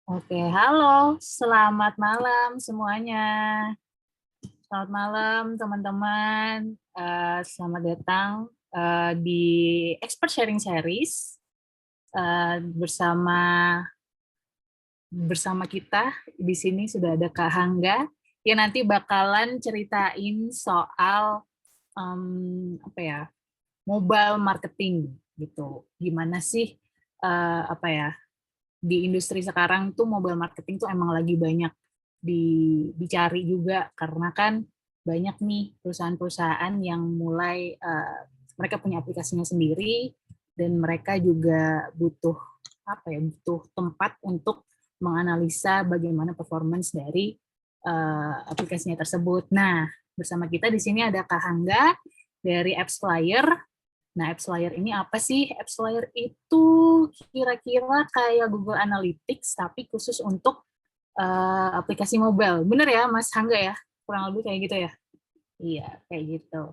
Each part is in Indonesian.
Oke, halo, selamat malam semuanya. Selamat malam teman-teman. Selamat datang di Expert Sharing Series bersama kita di sini sudah ada Kak Hangga yang nanti bakalan ceritain soal apa ya, mobile marketing gitu. Gimana sih apa ya, di industri sekarang tuh mobile marketing tuh emang lagi banyak dicari juga karena kan banyak nih perusahaan-perusahaan yang mulai mereka punya aplikasinya sendiri dan mereka juga butuh apa ya, butuh tempat untuk menganalisa bagaimana performance dari aplikasinya tersebut. Nah, bersama kita di sini ada Kak Hangga dari AppsFlyer. Nah, AppsFlyer ini apa sih? AppsFlyer itu kira-kira kayak Google Analytics, tapi khusus untuk aplikasi mobile. Bener ya, Mas Hangga ya? Kurang lebih kayak gitu ya? Iya, kayak gitu.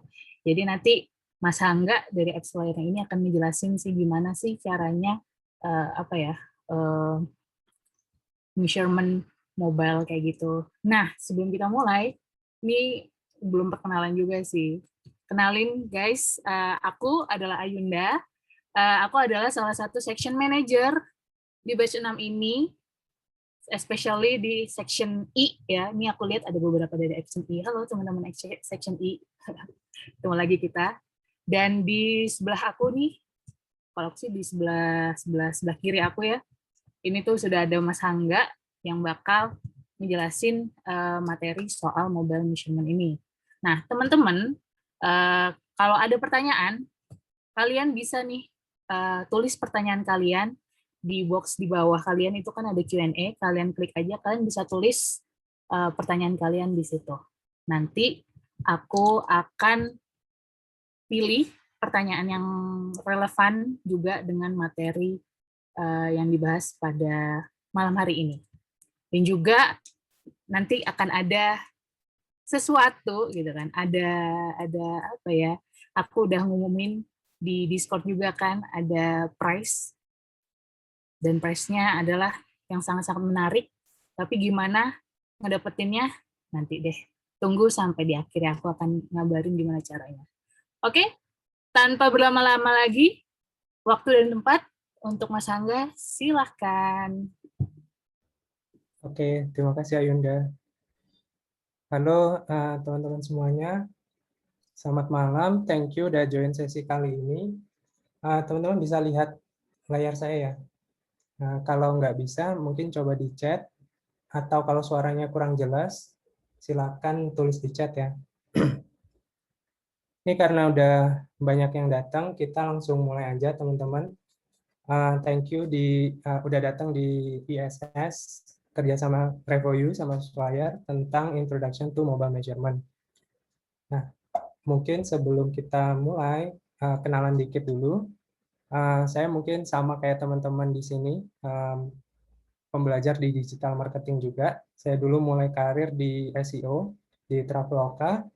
Jadi nanti Mas Hangga dari AppsFlyer ini akan menjelasin sih gimana sih caranya apa ya, measurement mobile kayak gitu. Nah, sebelum kita mulai, ini belum perkenalan juga sih. Kenalin guys, aku adalah Ayunda. Aku adalah salah satu section manager di batch 6 ini, especially di section I ya. Ini aku lihat ada beberapa dari section I. Halo teman-teman section I. Ketemu lagi kita. Dan di sebelah aku nih, kalau aku sih di sebelah kiri aku ya. Ini tuh sudah ada Mas Hangga yang bakal menjelasin materi soal mobile measurement ini. Nah, teman-teman, kalau ada pertanyaan, kalian bisa nih tulis pertanyaan kalian di box di bawah kalian, itu kan ada Q&A, kalian klik aja, kalian bisa tulis pertanyaan kalian di situ. Nanti aku akan pilih pertanyaan yang relevan juga dengan materi yang dibahas pada malam hari ini. Dan juga nanti akan ada sesuatu gitu kan, ada apa ya, aku udah ngumumin di Discord juga kan, ada prize, dan prize-nya adalah yang sangat-sangat menarik, tapi gimana ngedapetinnya nanti deh, tunggu sampai di akhir ya, aku akan ngabarin gimana caranya. Oke, tanpa berlama-lama lagi, waktu dan tempat untuk Mas Hangga, silahkan. Oke, terima kasih Ayunda. Halo teman-teman semuanya, selamat malam. Thank you udah join sesi kali ini. Teman-teman bisa lihat layar saya ya. Kalau nggak bisa, mungkin coba di chat. Atau kalau suaranya kurang jelas, silakan tulis di chat ya. Ini karena udah banyak yang datang, kita langsung mulai aja teman-teman. Thank you udah datang di ISS kerjasama RevoU sama Flyer tentang Introduction to Mobile Measurement. Nah, mungkin sebelum kita mulai, kenalan dikit dulu. Saya mungkin sama kayak teman-teman di sini, pembelajar di digital marketing juga. Saya dulu mulai karir di SEO di Traveloka,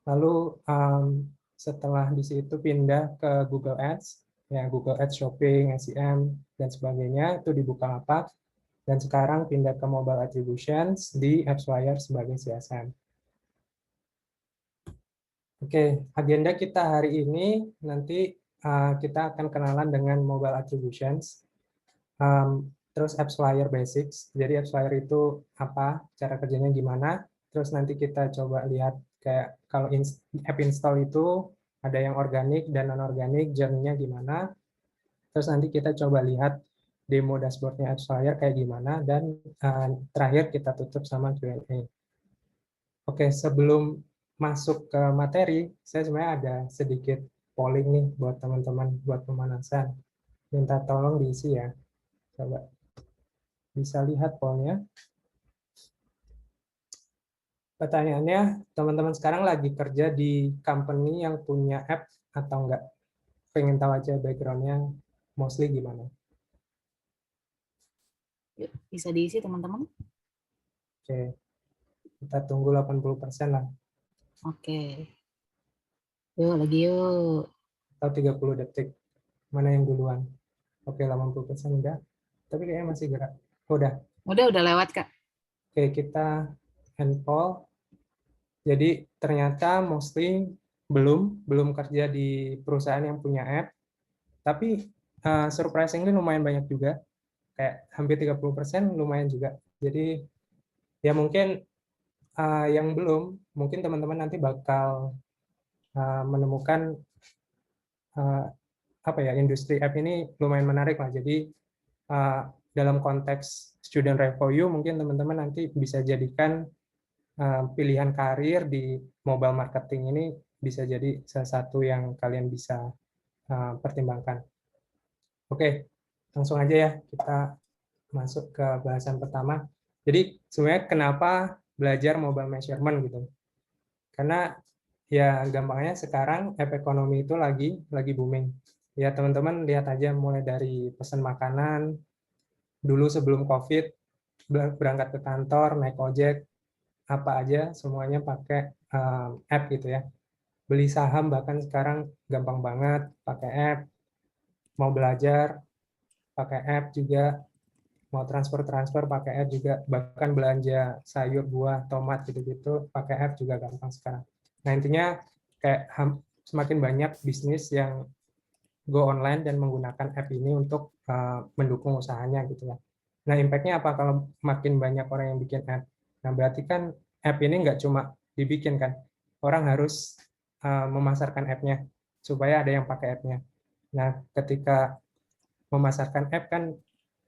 lalu setelah di situ pindah ke Google Ads, ya Google Ads Shopping, SEM, dan sebagainya, itu di Bukalapak. Dan sekarang pindah ke Mobile Attributions di AppsFlyer sebagai CSM. Oke, agenda kita hari ini nanti kita akan kenalan dengan Mobile Attributions, terus AppsFlyer Basics. Jadi AppsFlyer itu apa, cara kerjanya gimana, terus nanti kita coba lihat kayak kalau app install itu ada yang organik dan non-organik, journey-nya gimana, terus nanti kita coba lihat demo dashboard-nya AppsFlyer kayak gimana, dan terakhir kita tutup sama Q&A. Oke, sebelum masuk ke materi, saya sebenarnya ada sedikit polling nih buat teman-teman, buat pemanasan. Minta tolong diisi ya. Coba bisa lihat pollnya. Pertanyaannya, teman-teman sekarang lagi kerja di company yang punya app atau enggak? Pengen tahu aja background-nya mostly gimana. Yuk, bisa diisi teman-teman. Oke, kita tunggu 80% lah. Oke. Yuk, lagi yuk. Atau 30 detik. Mana yang duluan? Oke, 80% enggak. Tapi kayaknya masih gerak. Oh, udah. Udah lewat, Kak. Oke, kita end poll. Jadi ternyata mostly belum kerja di perusahaan yang punya app, tapi surprisingly lumayan banyak juga, kayak hampir 30% lumayan juga. Jadi ya mungkin yang belum, mungkin teman-teman nanti bakal menemukan uh, apa ya, industri app ini lumayan menarik lah. Jadi uh, dalam konteks student review mungkin teman-teman nanti bisa jadikan pilihan karir di mobile marketing ini bisa jadi salah satu yang kalian bisa pertimbangkan. Oke, langsung aja ya kita masuk ke bahasan pertama. Jadi sebenarnya kenapa belajar mobile measurement gitu? Karena ya gampangnya sekarang app ekonomi itu lagi booming. Ya teman-teman lihat aja mulai dari pesan makanan, dulu sebelum COVID berangkat ke kantor, naik ojek, apa aja semuanya pakai app gitu ya. Beli saham bahkan sekarang gampang banget pakai app, mau belajar pakai app juga, mau transfer pakai app juga, bahkan belanja sayur, buah, tomat gitu-gitu pakai app juga gampang sekarang. Nah intinya kayak semakin banyak bisnis yang go online dan menggunakan app ini untuk mendukung usahanya gitu ya. Nah impact-nya apa kalau makin banyak orang yang bikin app? Nah berarti kan app ini nggak cuma dibikin kan, orang harus memasarkan app-nya supaya ada yang pakai app-nya. Nah ketika memasarkan app kan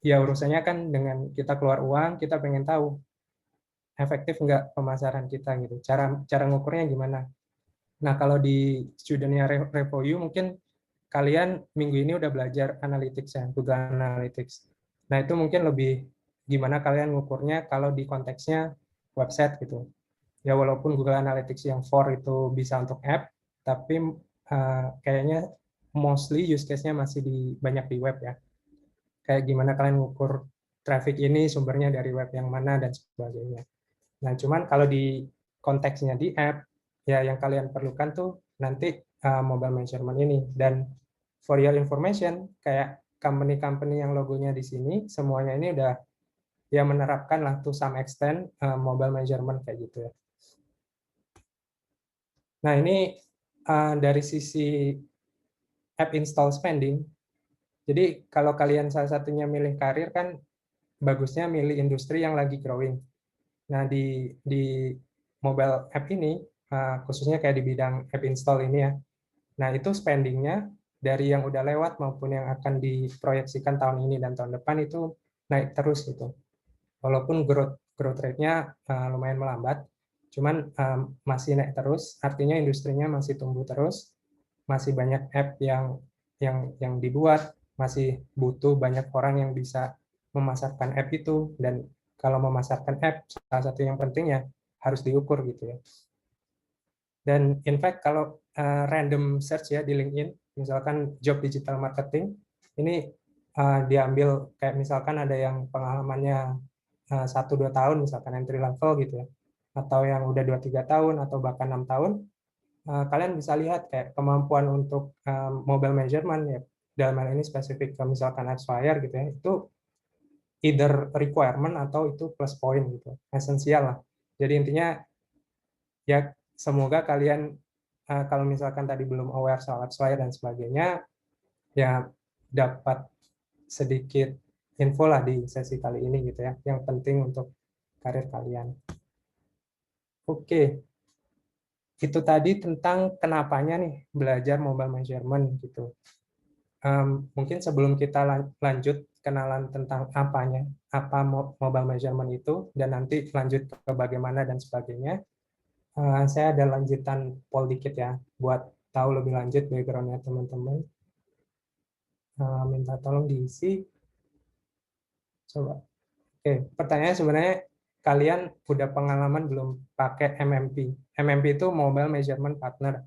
ya urusannya kan dengan kita keluar uang, kita pengen tahu efektif nggak pemasaran kita gitu. Cara cara ngukurnya gimana? Nah, kalau di studentnya Revoyu mungkin kalian minggu ini udah belajar analytics ya, Google Analytics. Nah, itu mungkin lebih gimana kalian ngukurnya kalau di konteksnya website gitu. Ya, walaupun Google Analytics yang for itu bisa untuk app, tapi kayaknya mostly use case-nya masih banyak di web ya. Kayak gimana kalian ngukur traffic ini sumbernya dari web yang mana dan sebagainya. Nah, cuman kalau di konteksnya di app, ya yang kalian perlukan tuh nanti mobile measurement ini. Dan for your information, kayak company-company yang logonya di sini, semuanya ini udah ya menerapkan lah to some extent mobile measurement kayak gitu ya. Nah, ini dari sisi app install spending. Jadi kalau kalian salah satunya milih karir kan bagusnya milih industri yang lagi growing. Nah, di mobile app ini, khususnya kayak di bidang app install ini ya, nah itu spendingnya dari yang udah lewat maupun yang akan diproyeksikan tahun ini dan tahun depan itu naik terus gitu. Walaupun growth rate-nya lumayan melambat, cuman masih naik terus, artinya industrinya masih tumbuh terus, masih banyak app yang dibuat, masih butuh banyak orang yang bisa memasarkan app itu, dan kalau memasarkan app salah satu yang penting ya harus diukur gitu ya. Dan in fact kalau random search ya di LinkedIn, misalkan job digital marketing, ini diambil kayak misalkan ada yang pengalamannya 1-2 tahun misalkan entry level gitu ya, atau yang udah 2-3 tahun atau bahkan 6 tahun, kalian bisa lihat kayak kemampuan untuk mobile measurement ya, dalam hal ini spesifik ke misalkan AdSwire gitu ya, itu either requirement atau itu plus point gitu, esensial lah. Jadi intinya ya semoga kalian kalau misalkan tadi belum aware soal AdSwire dan sebagainya, ya dapat sedikit info lah di sesi kali ini gitu ya, yang penting untuk karir kalian. Oke, itu tadi tentang kenapanya nih belajar mobile measurement gitu. Mungkin sebelum kita lanjut kenalan tentang apanya, apa mobile measurement itu, dan nanti lanjut ke bagaimana dan sebagainya, saya ada lanjutan poll dikit ya, buat tahu lebih lanjut background-nya teman-teman. Minta tolong diisi. Coba. Oke, pertanyaannya sebenarnya kalian udah pengalaman belum pakai MMP? MMP itu Mobile Measurement Partner.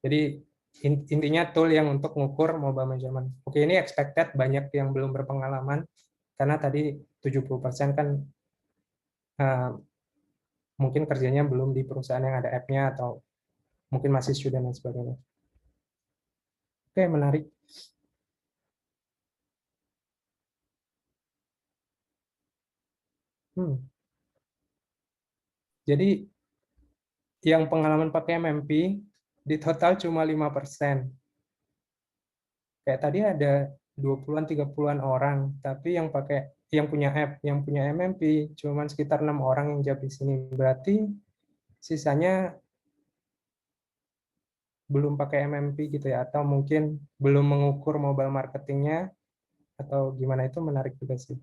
Jadi intinya tool yang untuk ngukur mobile measurement. Oke, ini expected banyak yang belum berpengalaman karena tadi 70% kan mungkin kerjanya belum di perusahaan yang ada app-nya atau mungkin masih student dan sebagainya. Oke, menarik. Jadi yang pengalaman pakai MMP di total cuma 5%. Kayak tadi ada 20-an 30-an orang, tapi yang punya app, yang punya MMP cuma sekitar 6 orang yang jawab di sini. Berarti sisanya belum pakai MMP gitu ya, atau mungkin belum mengukur mobile marketingnya, atau gimana, itu menarik juga sih.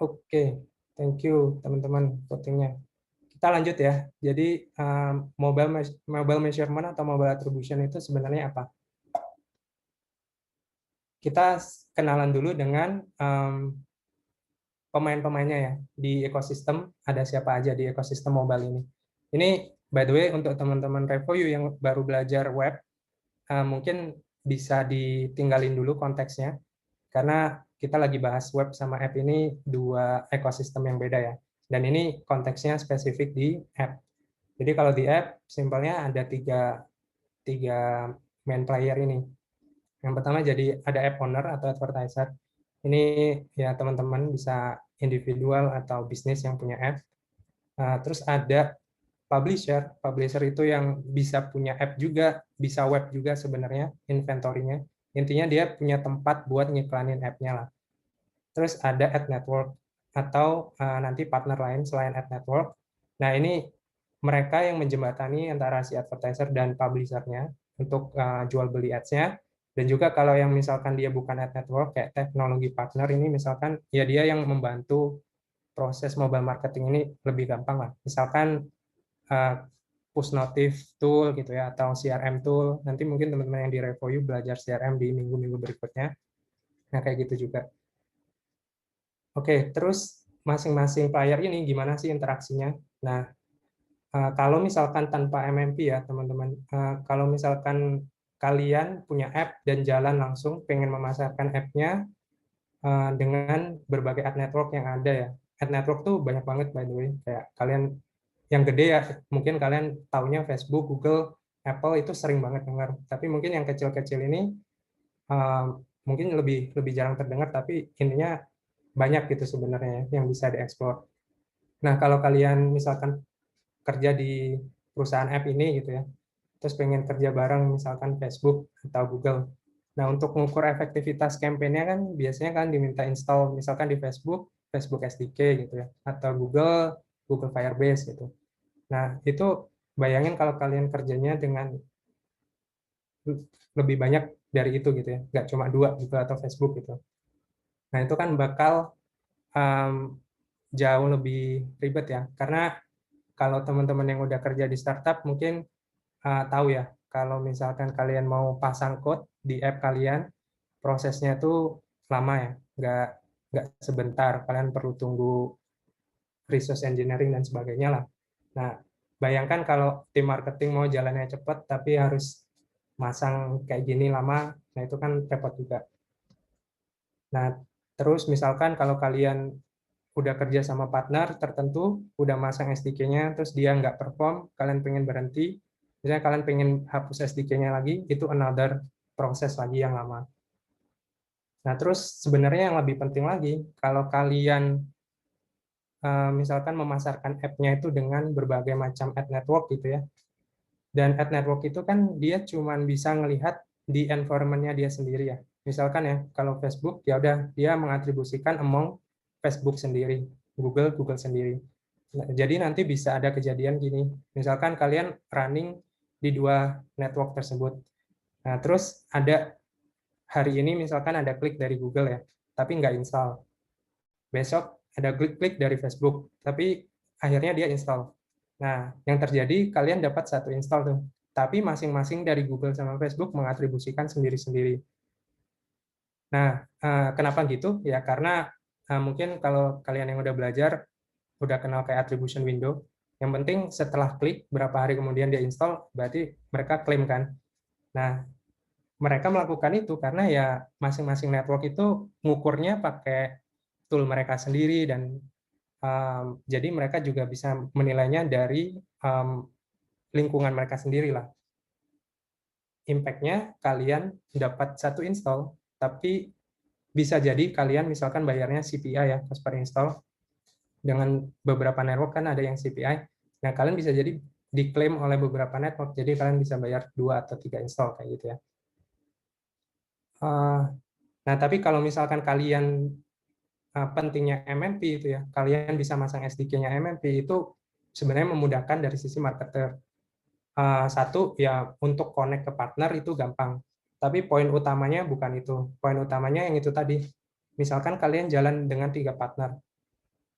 Oke, thank you teman-teman votingnya. Kita lanjut ya. Jadi mobile measurement atau mobile attribution itu sebenarnya apa? Kita kenalan dulu dengan pemain-pemainnya ya di ekosistem. Ada siapa aja di ekosistem mobile ini? Ini by the way untuk teman-teman RevoU yang baru belajar web, mungkin bisa ditinggalin dulu konteksnya karena kita lagi bahas web sama app ini dua ekosistem yang beda ya. Dan ini konteksnya spesifik di app. Jadi kalau di app, simpelnya ada tiga main player ini. Yang pertama jadi ada app owner atau advertiser. Ini ya teman-teman bisa individual atau bisnis yang punya app. Terus ada publisher. Publisher itu yang bisa punya app juga, bisa web juga sebenarnya, inventory-nya. Intinya dia punya tempat buat ngiklanin app-nya lah. Terus ada ad network atau nanti partner lain selain ad network. Nah, ini mereka yang menjembatani antara si advertiser dan publisher-nya untuk jual beli ads-nya. Dan juga kalau yang misalkan dia bukan ad network, kayak teknologi partner ini misalkan, ya dia yang membantu proses mobile marketing ini lebih gampang lah. Misalkan push notif tool gitu ya, atau CRM tool. Nanti mungkin teman-teman yang di RevoU belajar CRM di minggu-minggu berikutnya. Nah, kayak gitu juga. Oke, terus masing-masing player ini gimana sih interaksinya? Nah, kalau misalkan tanpa MMP ya, teman-teman, kalau misalkan kalian punya app dan jalan langsung pengen memasarkan app-nya dengan berbagai ad network yang ada ya. Ad network tuh banyak banget by the way. Kayak kalian yang gede ya, mungkin kalian taunya Facebook, Google, Apple itu sering banget dengar. Tapi mungkin yang kecil-kecil ini mungkin lebih jarang terdengar, tapi intinya banyak gitu sebenarnya yang bisa dieksplor. Nah, kalau kalian misalkan kerja di perusahaan app ini gitu ya, terus pengen kerja bareng misalkan Facebook atau Google. Nah, untuk mengukur efektivitas kampanye kan biasanya kan diminta install misalkan di Facebook, Facebook SDK gitu ya, atau Google, Google Firebase gitu. Nah, itu bayangin kalau kalian kerjanya dengan lebih banyak dari itu gitu ya, nggak cuma dua gitu atau Facebook gitu. Nah, itu kan bakal jauh lebih ribet ya, karena kalau teman-teman yang udah kerja di startup mungkin tahu ya, kalau misalkan kalian mau pasang code di app kalian, prosesnya tuh lama ya, nggak sebentar, kalian perlu tunggu resource engineering dan sebagainya lah. Nah, bayangkan kalau tim marketing mau jalannya cepat, tapi harus masang kayak gini lama, nah itu kan repot juga. Nah, terus misalkan kalau kalian udah kerja sama partner tertentu, udah masang SDK-nya, terus dia nggak perform, kalian pengen berhenti, misalnya kalian pengen hapus SDK-nya lagi, itu another proses lagi yang lama. Nah, terus sebenarnya yang lebih penting lagi, kalau kalian misalkan memasarkan app-nya itu dengan berbagai macam ad network gitu ya, dan ad network itu kan dia cuma bisa ngelihat di environment-nya dia sendiri ya. Misalkan ya, kalau Facebook ya udah dia mengatribusikan among Facebook sendiri, Google sendiri. Nah, jadi nanti bisa ada kejadian gini, misalkan kalian running di dua network tersebut. Nah, terus ada hari ini misalkan ada klik dari Google ya, tapi nggak install. Besok ada klik dari Facebook, tapi akhirnya dia install. Nah, yang terjadi kalian dapat satu install tuh, tapi masing-masing dari Google sama Facebook mengatribusikan sendiri-sendiri. Nah, kenapa gitu? Ya karena mungkin kalau kalian yang udah belajar, udah kenal kayak attribution window, yang penting setelah klik, berapa hari kemudian dia install, berarti mereka klaim kan. Nah, mereka melakukan itu karena ya masing-masing network itu ngukurnya pakai tool mereka sendiri, dan jadi mereka juga bisa menilainya dari lingkungan mereka sendiri lah. Impact-nya kalian dapat satu install, Tapi bisa jadi kalian misalkan bayarnya CPI ya, cost per install. Dengan beberapa network kan ada yang CPI. Nah, kalian bisa jadi diklaim oleh beberapa network, jadi kalian bisa bayar 2 atau 3 install kayak gitu ya. Nah, tapi kalau misalkan kalian pentingnya MMP itu ya, kalian bisa masang SDK-nya MMP itu sebenarnya memudahkan dari sisi marketer. Satu ya untuk connect ke partner itu gampang, tapi poin utamanya bukan itu. Poin utamanya yang itu tadi. Misalkan kalian jalan dengan 3 partner.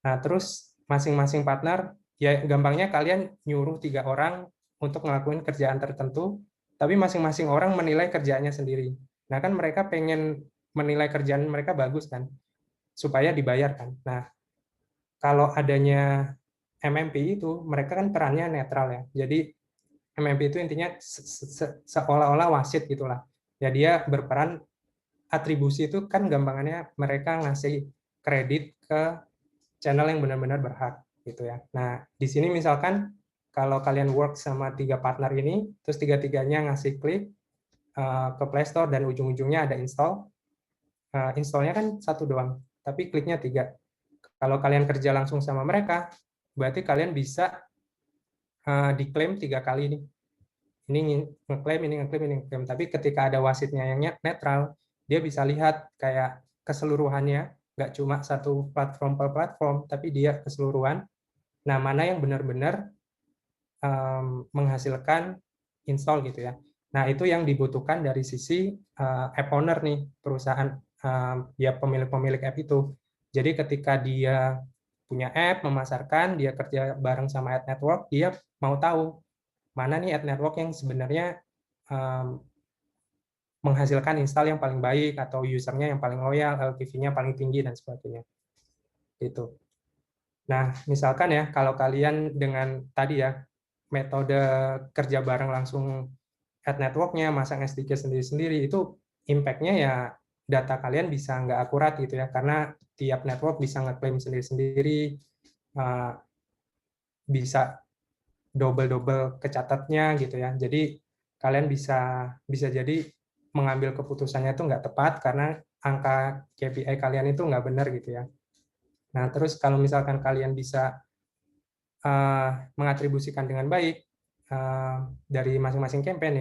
Nah, terus masing-masing partner ya gampangnya kalian nyuruh 3 orang untuk ngelakuin kerjaan tertentu, tapi masing-masing orang menilai kerjaannya sendiri. Nah, kan mereka pengen menilai kerjaan mereka bagus kan, supaya dibayar kan. Nah, kalau adanya MMP itu, mereka kan perannya netral ya. Jadi MMP itu intinya seolah-olah wasit gitulah. Ya dia berperan atribusi itu kan gampangannya mereka ngasih kredit ke channel yang benar-benar berhak gitu ya. Nah, di sini misalkan kalau kalian work sama 3 partner ini, terus tiga-tiganya ngasih klik ke Play Store dan ujung-ujungnya ada install, installnya kan satu doang, tapi kliknya 3. Kalau kalian kerja langsung sama mereka, berarti kalian bisa diklaim 3 kali nih. Ini ngeklaim, ini ngeklaim, ini ngeklaim. Tapi ketika ada wasitnya yang netral, dia bisa lihat kayak keseluruhannya, nggak cuma satu platform per platform, tapi dia keseluruhan. Nah, mana yang benar-benar menghasilkan install gitu ya. Nah, itu yang dibutuhkan dari sisi app owner nih, perusahaan ya pemilik-pemilik app itu. Jadi ketika dia punya app, memasarkan, dia kerja bareng sama ad network, dia mau tahu mana nih ad network yang sebenarnya menghasilkan install yang paling baik atau usernya yang paling loyal, LTV-nya paling tinggi dan sebagainya. Gitu. Nah, misalkan ya kalau kalian dengan tadi ya metode kerja bareng langsung ad network-nya, masang SDK sendiri-sendiri, itu impact-nya ya data kalian bisa nggak akurat gitu ya, karena tiap network bisa ngeklaim sendiri-sendiri, bisa double-double kecatatnya gitu ya. Jadi kalian bisa jadi mengambil keputusannya itu nggak tepat karena angka KPI kalian itu nggak benar gitu ya. Nah, terus kalau misalkan kalian bisa mengatribusikan dengan baik dari masing-masing campaign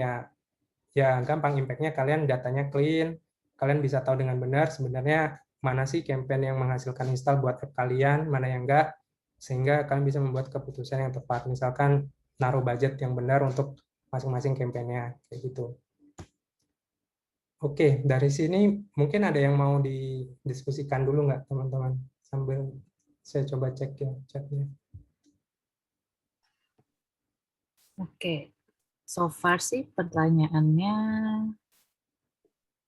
ya gampang impact-nya, kalian datanya clean, kalian bisa tahu dengan benar sebenarnya mana sih campaign yang menghasilkan install buat app kalian, mana yang enggak, sehingga kalian bisa membuat keputusan yang tepat. Misalkan naruh budget yang benar untuk masing-masing campaign-nya kayak gitu. Oke, dari sini mungkin ada yang mau didiskusikan dulu nggak teman-teman? Sambil saya coba cek ya chatnya. Oke, so far sih pertanyaannya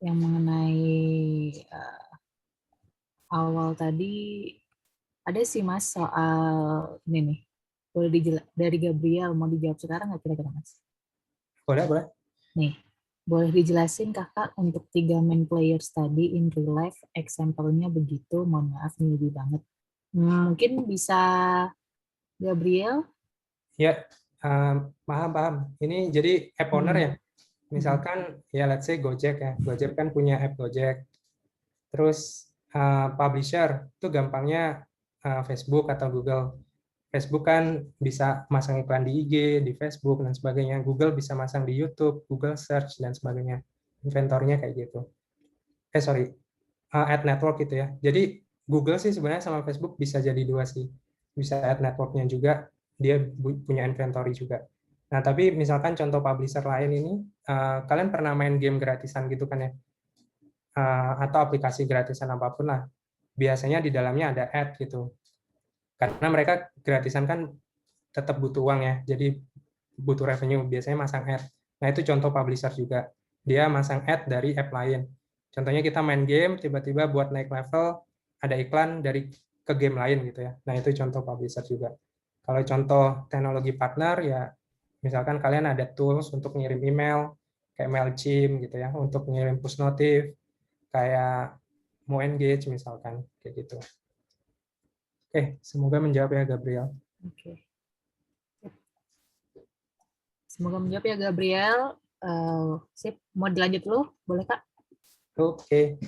yang mengenai awal tadi ada sih Mas soal ini nih. Boleh dari Gabriel, mau dijawab sekarang nggak kira-kira Mas? Boleh, boleh. Nih, boleh dijelasin Kakak untuk 3 main players tadi in real life, example-nya begitu, mohon maaf newbie banget. Mungkin bisa Gabriel? Ya, paham. Ini jadi app owner ya. Misalkan ya let's say Gojek ya. Gojek kan punya app Gojek. Terus publisher itu gampangnya Facebook atau Google. Facebook kan bisa masang iklan di IG, di Facebook dan sebagainya. Google bisa masang di YouTube, Google Search dan sebagainya. Inventornya kayak gitu. Sorry, ad network gitu ya. Jadi Google sih sebenarnya sama Facebook bisa jadi dua sih. Bisa ad networknya juga, dia punya inventory juga. Nah, tapi misalkan contoh publisher lain ini, kalian pernah main game gratisan gitu kan ya? Atau aplikasi gratisan apapun lah. Biasanya di dalamnya ada ad gitu. Karena mereka gratisan kan tetap butuh uang ya, jadi butuh revenue, biasanya masang ad. Nah, itu contoh publisher juga. Dia masang ad dari app lain. Contohnya kita main game, tiba-tiba buat naik level, ada iklan dari ke game lain gitu ya. Nah, itu contoh publisher juga. Kalau contoh teknologi partner, ya misalkan kalian ada tools untuk ngirim email, kayak Mailchimp gitu ya, untuk ngirim push notif, kayak mau engage misalkan, kayak gitu. Oke, semoga menjawab ya Gabriel. Oke. Semoga menjawab ya Gabriel. Sip, mau dilanjut dulu? Boleh Kak? Oke.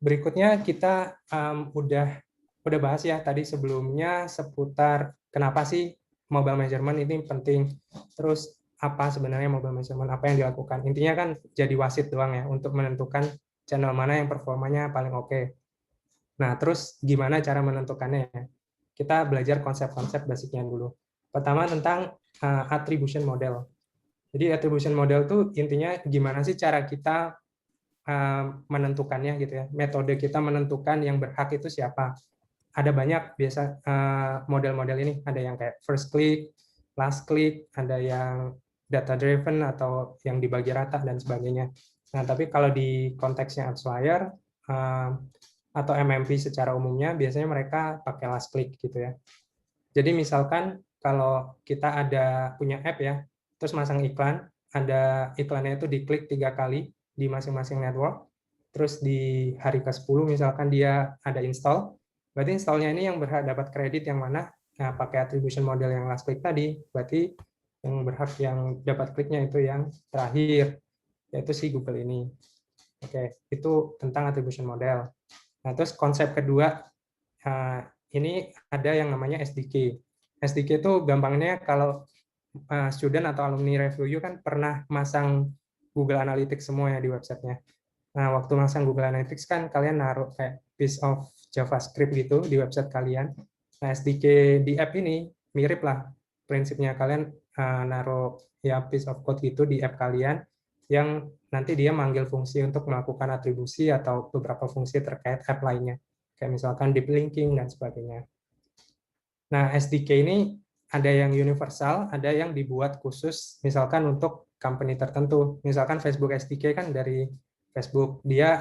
Berikutnya kita udah bahas ya tadi sebelumnya seputar kenapa sih mobile measurement ini penting. Terus apa sebenarnya mobile measurement, apa yang dilakukan. Intinya kan jadi wasit doang ya untuk menentukan channel mana yang performanya paling oke. Nah, terus gimana cara menentukannya ya? Kita belajar konsep-konsep basicnya dulu. Pertama tentang attribution model. Jadi attribution model tuh intinya gimana sih cara kita menentukannya gitu ya. Metode kita menentukan yang berhak itu siapa. Ada banyak biasa model-model ini. Ada yang kayak first click, last click, ada yang data driven atau yang dibagi rata dan sebagainya. Nah, tapi kalau di konteksnya AdSwire atau MMP secara umumnya biasanya mereka pakai last click gitu ya. Jadi misalkan kalau kita punya app ya, terus masang iklan, ada iklannya itu diklik 3 kali di masing-masing network, terus di hari ke-10 misalkan dia ada install, berarti installnya ini yang berhak dapat kredit yang mana? Nah, pakai attribution model yang last click tadi, berarti yang berhak yang dapat kliknya itu yang terakhir, yaitu si Google ini. Oke, itu tentang attribution model. Nah, terus konsep kedua, ini ada yang namanya SDK. SDK itu gampangnya kalau student atau alumni review kan pernah masang Google Analytics semua ya di websitenya. Nah, waktu masang Google Analytics kan kalian naruh kayak piece of JavaScript gitu di website kalian. Nah, SDK di app ini mirip lah prinsipnya. Kalian naruh ya piece of code gitu di app kalian yang nanti dia manggil fungsi untuk melakukan atribusi atau beberapa fungsi terkait app lainnya. Kayak misalkan deep linking dan sebagainya. Nah, SDK ini ada yang universal, ada yang dibuat khusus misalkan untuk company tertentu. Misalkan Facebook SDK kan dari Facebook, dia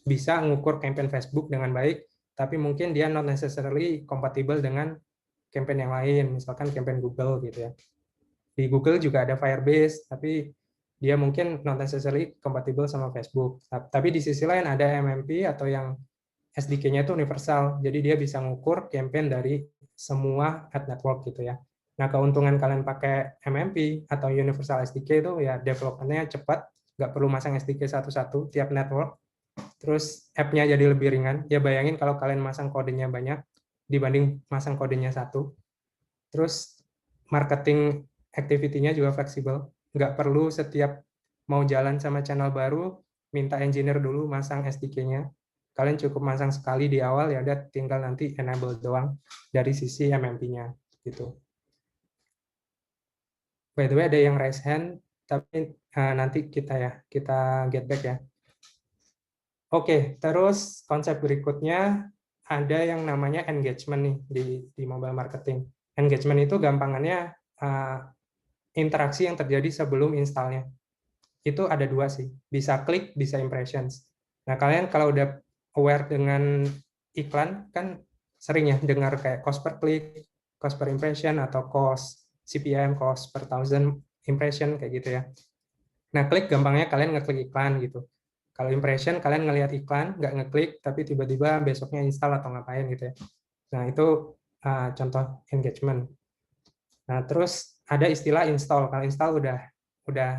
bisa mengukur campaign Facebook dengan baik, tapi mungkin dia not necessarily compatible dengan campaign yang lain, misalkan campaign Google gitu ya. Di Google juga ada Firebase, tapi dia mungkin not necessarily compatible sama Facebook. Tapi di sisi lain ada MMP atau yang SDK-nya itu universal, jadi dia bisa ngukur campaign dari semua ad network gitu ya. Nah, keuntungan kalian pakai MMP atau Universal SDK itu ya development-nya cepat, nggak perlu masang SDK satu-satu tiap network, terus app-nya jadi lebih ringan. Ya bayangin kalau kalian masang kodenya banyak dibanding masang kodenya satu. Terus marketing activity-nya juga fleksibel, nggak perlu setiap mau jalan sama channel baru, minta engineer dulu masang SDK-nya. Kalian cukup masang sekali di awal, ya udah tinggal nanti enable doang dari sisi MMP-nya. Gitu. By the way, ada yang raise hand, tapi nanti kita get back ya. Oke, terus konsep berikutnya ada yang namanya engagement nih di mobile marketing. Engagement itu gampangannya interaksi yang terjadi sebelum installnya. Itu ada dua sih, bisa klik, bisa impressions. Nah, kalian kalau udah aware dengan iklan, kan sering ya dengar kayak cost per click, cost per impression, atau cost CPM, cost per thousand impression, kayak gitu ya. Nah, klik gampangnya kalian ngeklik iklan gitu. Kalau impression, kalian ngelihat iklan, nggak ngeklik, tapi tiba-tiba besoknya install atau ngapain gitu ya. Nah, itu contoh engagement. Nah, terus ada istilah install. Kalau install udah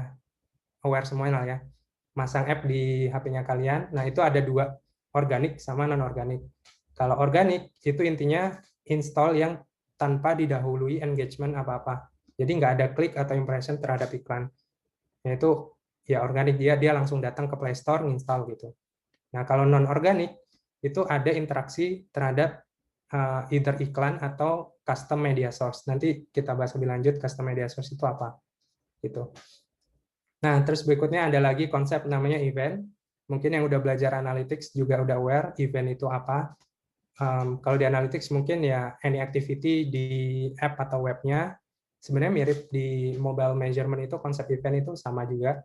aware semuanya lah ya. Masang app di HP-nya kalian. Nah, itu ada dua, organik sama non-organik. Kalau organik, itu intinya install yang tanpa didahului engagement apa-apa. Jadi nggak ada klik atau impression terhadap iklan. Yaitu ya organik, dia langsung datang ke Play Store install gitu. Nah, kalau non organik itu ada interaksi terhadap either iklan atau custom media source. Nanti kita bahas lebih lanjut custom media source itu apa gitu. Nah, terus berikutnya ada lagi konsep namanya event. Mungkin yang udah belajar analytics juga udah aware event itu apa. Kalau di analytics mungkin ya any activity di app atau webnya. Sebenarnya mirip di mobile measurement itu konsep event itu sama juga.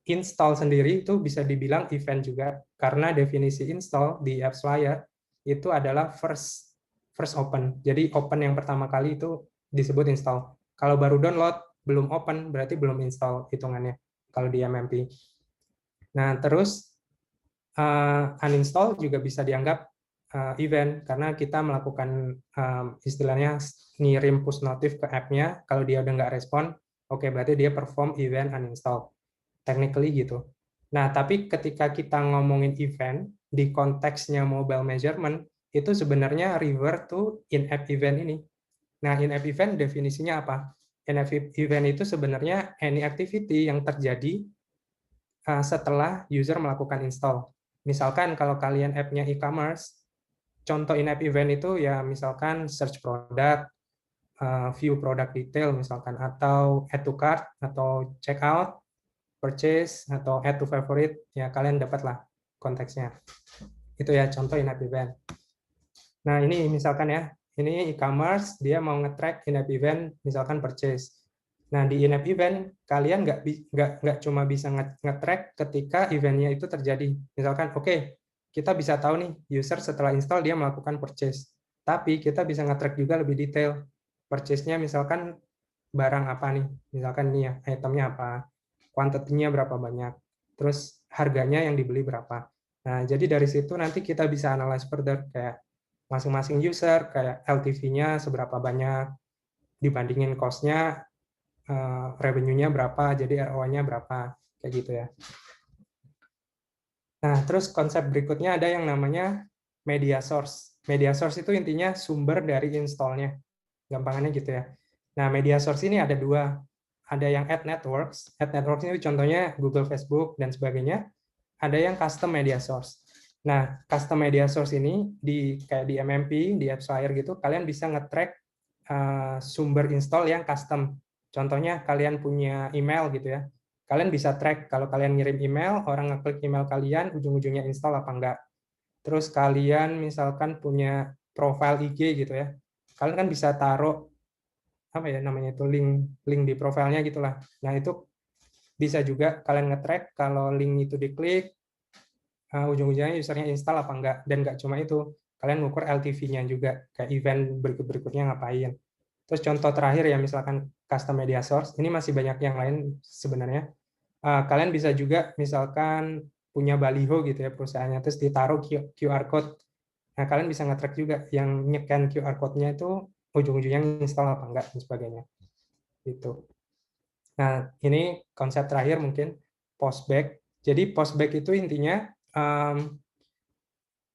Install sendiri itu bisa dibilang event juga karena definisi install di AppsFlyer itu adalah first open. Jadi open yang pertama kali itu disebut install. Kalau baru download belum open berarti belum install hitungannya kalau di MMP. Nah, terus uninstall juga bisa dianggap event karena kita melakukan istilahnya ngirim push notif ke app-nya. Kalau dia udah nggak respon, oke berarti dia perform event uninstall. technically gitu. Nah, tapi ketika kita ngomongin event, di konteksnya mobile measurement, itu sebenarnya revert to in-app event ini. Nah, in-app event definisinya apa? In-app event itu sebenarnya any activity yang terjadi setelah user melakukan install. Misalkan kalau kalian app-nya e-commerce, contoh in-app event itu ya misalkan search produk, view product detail misalkan, atau add to cart, atau checkout, purchase, atau add to favorite, ya kalian dapatlah konteksnya. Itu ya contoh in-app event. Nah ini misalkan ya, ini e-commerce, dia mau nge-track in-app event, misalkan purchase. Nah di in-app event, kalian nggak cuma bisa nge-track ketika eventnya itu terjadi. Misalkan, oke, kita bisa tahu nih, user setelah install dia melakukan purchase. Tapi kita bisa nge-track juga lebih detail. Purchase-nya misalkan barang apa nih, misalkan ini ya, itemnya apa, quantity-nya berapa banyak, terus harganya yang dibeli berapa. Nah, jadi dari situ nanti kita bisa analyze further, kayak masing-masing user, kayak LTV-nya seberapa banyak, dibandingin cost-nya, revenue-nya berapa, jadi ROI-nya berapa, kayak gitu ya. Nah, terus konsep berikutnya ada yang namanya media source. Media source itu intinya sumber dari install-nya. Gampangannya gitu ya. Nah, media source ini ada dua. Ada yang ad networks. Ad networks ini contohnya Google, Facebook, dan sebagainya. Ada yang custom media source. Nah, custom media source ini kayak di MMP, di AppsFlyer gitu, kalian bisa nge-track sumber install yang custom. Contohnya kalian punya email gitu ya. Kalian bisa track kalau kalian ngirim email, orang ngeklik email kalian, ujung-ujungnya install apa enggak. Terus kalian misalkan punya profile IG gitu ya. Kalian kan bisa taruh apa ya namanya itu link di profilnya gitulah. Nah, itu bisa juga kalian nge-track kalau link itu diklik, ujung-ujungnya usernya install apa enggak. Dan enggak cuma itu, kalian ngukur LTV-nya juga, kayak event berikut-berikutnya ngapain. Terus contoh terakhir ya, misalkan custom media source, ini masih banyak yang lain sebenarnya. Kalian bisa juga misalkan punya baliho gitu ya perusahaannya, terus ditaruh QR code. Nah, kalian bisa nge-track juga yang nyekan QR code-nya itu ujung-ujungnya install apa enggak, dan sebagainya. Gitu. Nah, ini konsep terakhir mungkin, postback. Jadi postback itu intinya,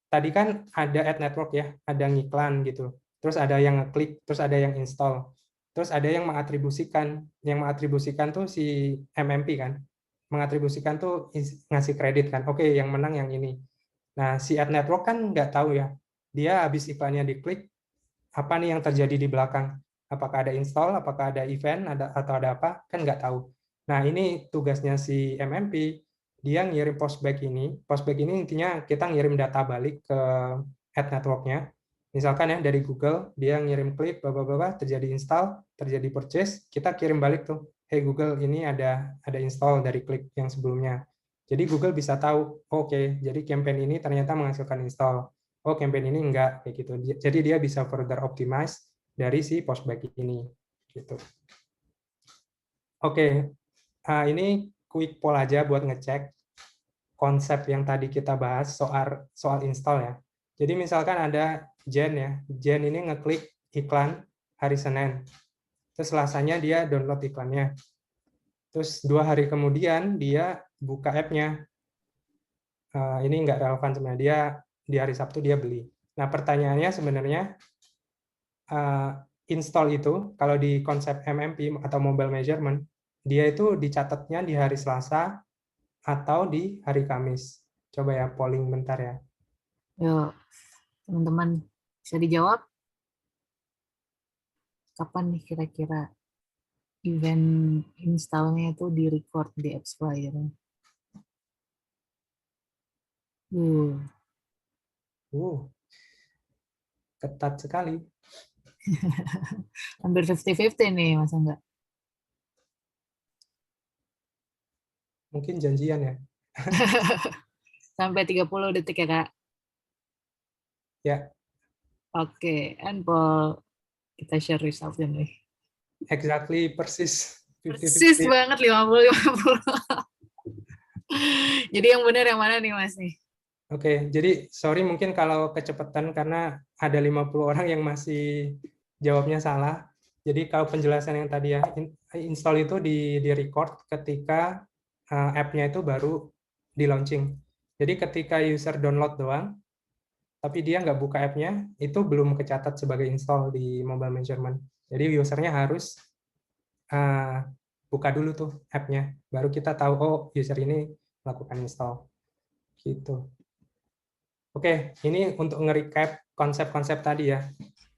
tadi kan ada ad network ya, ada ngiklan gitu. Terus ada yang ngeklik, terus ada yang install. Terus ada yang mengatribusikan. Yang mengatribusikan tuh si MMP kan. Mengatribusikan tuh ngasih kredit kan. Oke, yang menang yang ini. Nah, si ad network kan nggak tahu ya. Dia habis iklannya diklik, apa nih yang terjadi di belakang? Apakah ada install, apakah ada event, atau ada apa? Kan nggak tahu. Nah, ini tugasnya si MMP. Dia ngirim postback ini. Postback ini intinya kita ngirim data balik ke ad network-nya. Misalkan ya dari Google, dia ngirim klik, terjadi install, terjadi purchase, kita kirim balik tuh, hey Google, ini ada install dari klik yang sebelumnya. Jadi Google bisa tahu, oke, jadi campaign ini ternyata menghasilkan install. Oh, campaign ini enggak, kayak gitu. Jadi dia bisa further optimize dari si postback ini. Gitu. Oke, ini quick poll aja buat ngecek konsep yang tadi kita bahas soal install ya. Jadi misalkan ada Jen ya, Jen ini ngeklik iklan hari Senin, terus Selasanya dia download iklannya, terus 2 hari kemudian dia buka app-nya, ini nggak relevan sebenarnya, dia di hari Sabtu dia beli. Nah pertanyaannya sebenarnya, install itu kalau di konsep MMP atau mobile measurement, dia itu dicatatnya di hari Selasa atau di hari Kamis. Coba ya polling bentar ya. Yuk, teman-teman bisa dijawab? Kapan nih kira-kira event installnya itu di-record di AppsFlyer? Ketat sekali. Hampir 50-50 nih, masa enggak? Mungkin janjian ya. Sampai 30 detik ya, Kak? Ya. Oke, and Paul, kita share resultnya nih. Exactly, persis. 50-50. Persis banget 50-50. Jadi yang benar yang mana nih, Mas nih? Oke, jadi sorry mungkin kalau kecepatan karena ada 50 orang yang masih jawabnya salah. Jadi kalau penjelasan yang tadi ya, install itu di record ketika app-nya itu baru di launching. Jadi ketika user download doang, tapi dia nggak buka app-nya, itu belum kecatat sebagai install di mobile measurement. Jadi usernya harus buka dulu tuh app-nya, baru kita tahu oh user ini melakukan install. Gitu. Oke, ini untuk nge-recap konsep-konsep tadi ya.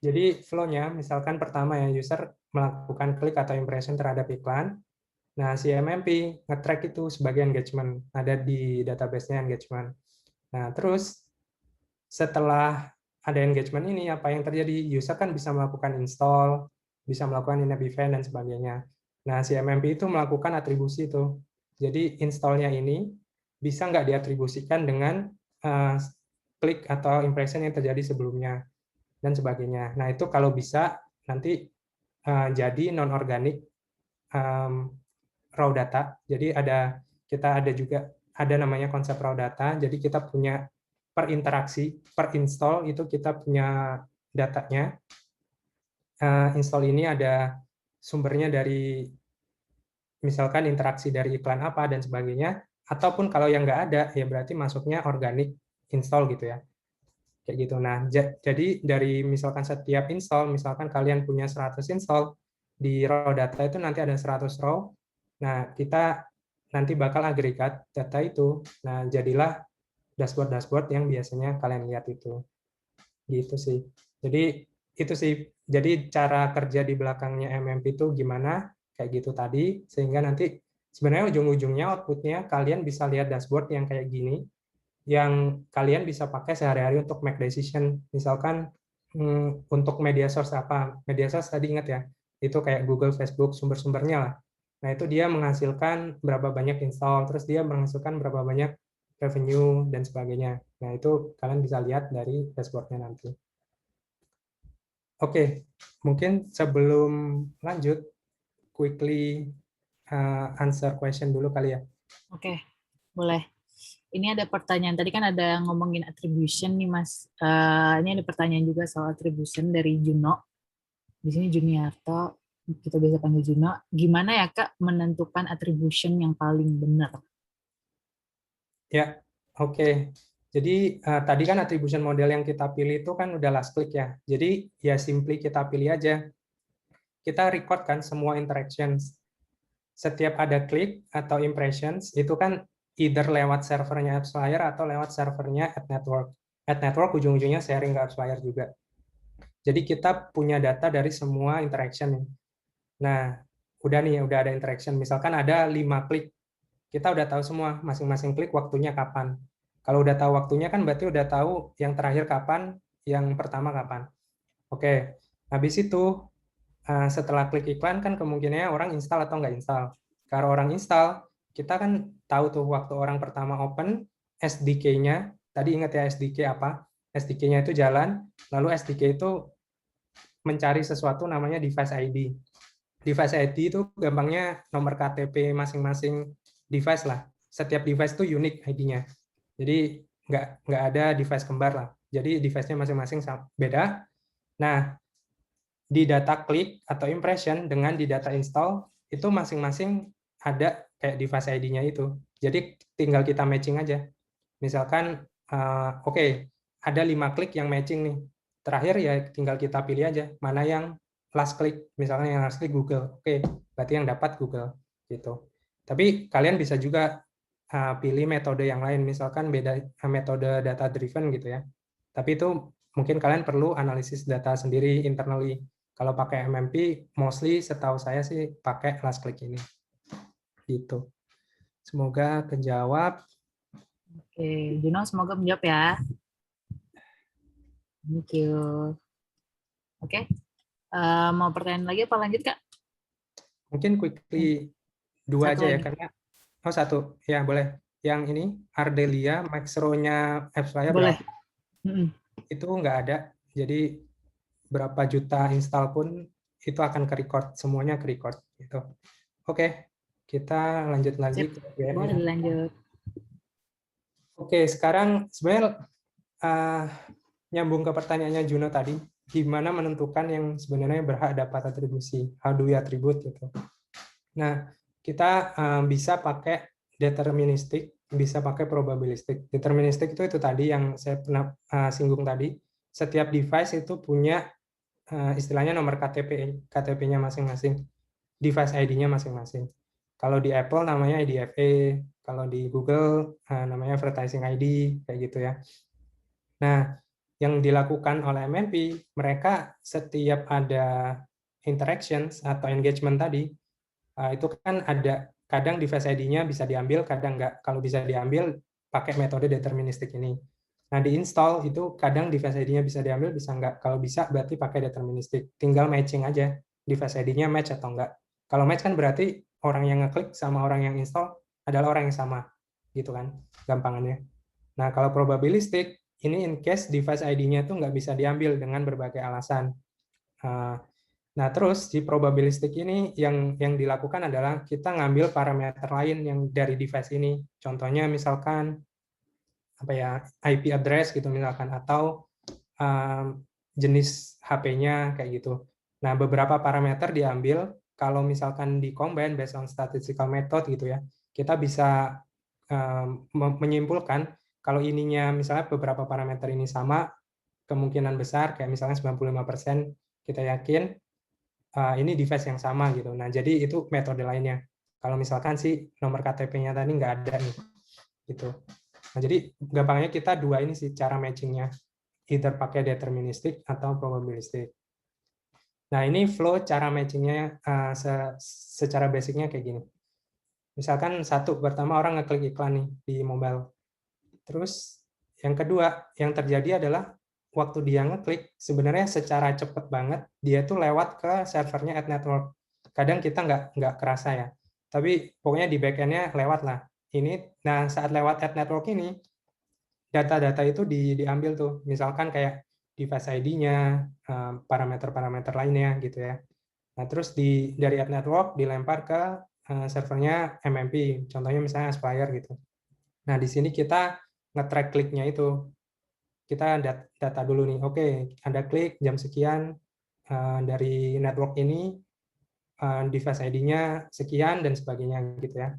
Jadi flow-nya, misalkan pertama ya, user melakukan klik atau impression terhadap iklan. Nah, si MMP nge-track itu sebagai engagement, ada di database-nya engagement. Nah, terus setelah ada engagement ini, apa yang terjadi? User kan bisa melakukan install, bisa melakukan in-app event, dan sebagainya. Nah, si MMP itu melakukan atribusi itu. Jadi, install-nya ini bisa nggak diatribusikan dengan klik atau impression yang terjadi sebelumnya, dan sebagainya. Nah, itu kalau bisa, nanti jadi non-organic raw data. Jadi kita ada juga ada namanya konsep raw data. Jadi kita punya per interaksi, per install itu kita punya datanya. Install ini ada sumbernya dari misalkan interaksi dari iklan apa dan sebagainya. Ataupun kalau yang nggak ada, ya berarti masuknya organic install gitu ya. Kayak gitu. Nah, jadi dari misalkan setiap install, misalkan kalian punya 100 install, di raw data itu nanti ada 100 raw. Nah, kita nanti bakal agregat data itu. Nah, jadilah dashboard-dashboard yang biasanya kalian lihat itu. Gitu sih. Jadi itu sih. Jadi cara kerja di belakangnya MMP itu gimana? Kayak gitu tadi, sehingga nanti sebenarnya ujung-ujungnya output-nya kalian bisa lihat dashboard yang kayak gini, yang kalian bisa pakai sehari-hari untuk make decision. Misalkan untuk media source apa? Media source tadi ingat ya, itu kayak Google, Facebook, sumber-sumbernya lah. Nah, itu dia menghasilkan berapa banyak install, terus dia menghasilkan berapa banyak revenue, dan sebagainya. Nah, itu kalian bisa lihat dari dashboard-nya nanti. Oke, mungkin sebelum lanjut, quickly answer question dulu kali ya. Oke, boleh. Ini ada pertanyaan, tadi kan ada ngomongin attribution nih Mas. Ini ada pertanyaan juga soal attribution dari Juno. Di sini Juniarto, kita biasa panggil Juno. Gimana ya Kak menentukan attribution yang paling benar? Ya, oke. Jadi tadi kan attribution model yang kita pilih itu kan udah last click ya. Jadi ya simply kita pilih aja. Kita record kan semua interactions. Setiap ada klik atau impressions itu kan either lewat servernya AppsFlyer atau lewat servernya @network. @network ujung-ujungnya sharing ke AppsFlyer juga. Jadi kita punya data dari semua interaction nih. Nah, udah ada interaction. Misalkan ada 5 klik. Kita udah tahu semua masing-masing klik waktunya kapan. Kalau udah tahu waktunya kan berarti udah tahu yang terakhir kapan, yang pertama kapan. Oke, habis itu setelah klik iklan kan kemungkinannya orang install atau nggak install. Kalau orang install, kita kan tahu tuh waktu orang pertama open, SDK-nya, tadi ingat ya SDK apa? SDK-nya itu jalan, lalu SDK itu mencari sesuatu namanya device ID. Device ID itu gampangnya nomor KTP masing-masing device lah. Setiap device itu unik ID-nya. Jadi nggak ada device kembar lah. Jadi device-nya masing-masing beda. Nah, di data klik atau impression dengan di data install itu masing-masing ada kayak device ID-nya itu. Jadi tinggal kita matching aja. Misalkan oke, ada 5 klik yang matching nih. Terakhir ya tinggal kita pilih aja mana yang last click. Misalnya yang last click Google. Oke, berarti yang dapat Google gitu. Tapi kalian bisa juga pilih metode yang lain, misalkan beda metode data driven gitu ya. Tapi itu mungkin kalian perlu analisis data sendiri internally. Kalau pakai MMP, mostly setahu saya sih pakai last click ini. Gitu. Semoga kejawab. Oke, Juno semoga menjawab ya. Thank you. Oke, mau pertanyaan lagi apa lanjut Kak? Mungkin quickly 2 Satu aja ya, lagi. karena satu. Ya, boleh. Yang ini, Ardelia, max row-nya AppsFlyer Boleh. berapa? Itu nggak ada. Jadi berapa juta install pun itu akan ke-record. Semuanya ke-record. Gitu. Oke, kita lanjut lagi ke Q&A. Boleh dilanjut. Oke, sekarang sebenarnya nyambung ke pertanyaannya Juno tadi, gimana menentukan yang sebenarnya berhak dapat atribusi? How do we attribute gitu? Nah, kita bisa pakai deterministik, bisa pakai probabilistik. Deterministik itu tadi yang saya pernah singgung tadi. Setiap device itu punya istilahnya nomor KTP-nya masing-masing, device ID-nya masing-masing. Kalau di Apple namanya IDFA, kalau di Google namanya Advertising ID, kayak gitu ya. Nah, yang dilakukan oleh MMP, mereka setiap ada interactions atau engagement tadi, itu kan ada kadang device ID-nya bisa diambil, kadang nggak. Kalau bisa diambil, pakai metode deterministik ini. Nah, di install itu kadang device ID-nya bisa diambil, bisa nggak. Kalau bisa, berarti pakai deterministik. Tinggal matching aja, device ID-nya match atau nggak. Kalau match kan berarti orang yang ngeklik sama orang yang install adalah orang yang sama. Gitu kan, gampangannya. Nah, kalau probabilistik, ini in case device ID-nya tuh nggak bisa diambil dengan berbagai alasan. Nah, terus di probabilistik ini yang dilakukan adalah kita ngambil parameter lain yang dari device ini. Contohnya misalkan apa ya, IP address gitu misalkan, atau jenis HP-nya kayak gitu. Nah, beberapa parameter diambil. Kalau misalkan di combine based on statistical method gitu ya, kita bisa menyimpulkan kalau ininya misalnya beberapa parameter ini sama, kemungkinan besar kayak misalnya 95% kita yakin ini device yang sama gitu. Nah, jadi itu metode lainnya. Kalau misalkan sih nomor KTP-nya tadi nggak ada nih, gitu. Nah, jadi gampangnya kita dua ini sih cara matchingnya, either pakai deterministik atau probabilistik. Nah, ini flow cara matchingnya secara basicnya kayak gini. Misalkan satu, pertama orang ngeklik iklan nih di mobile. Terus yang kedua, yang terjadi adalah waktu dia ngeklik, sebenarnya secara cepat banget, dia tuh lewat ke servernya ad network. Kadang kita nggak kerasa ya, tapi pokoknya di backend-nya lewat lah. Nah, saat lewat ad network ini, data-data itu diambil tuh, misalkan kayak device ID-nya, parameter-parameter lainnya gitu ya. Nah, terus dari ad network dilempar ke servernya MMP, contohnya misalnya Aspire gitu. Nah, di sini kita nge-track kliknya itu. Kita data dulu nih, oke, ada klik jam sekian dari network ini, device ID-nya sekian, dan sebagainya gitu ya.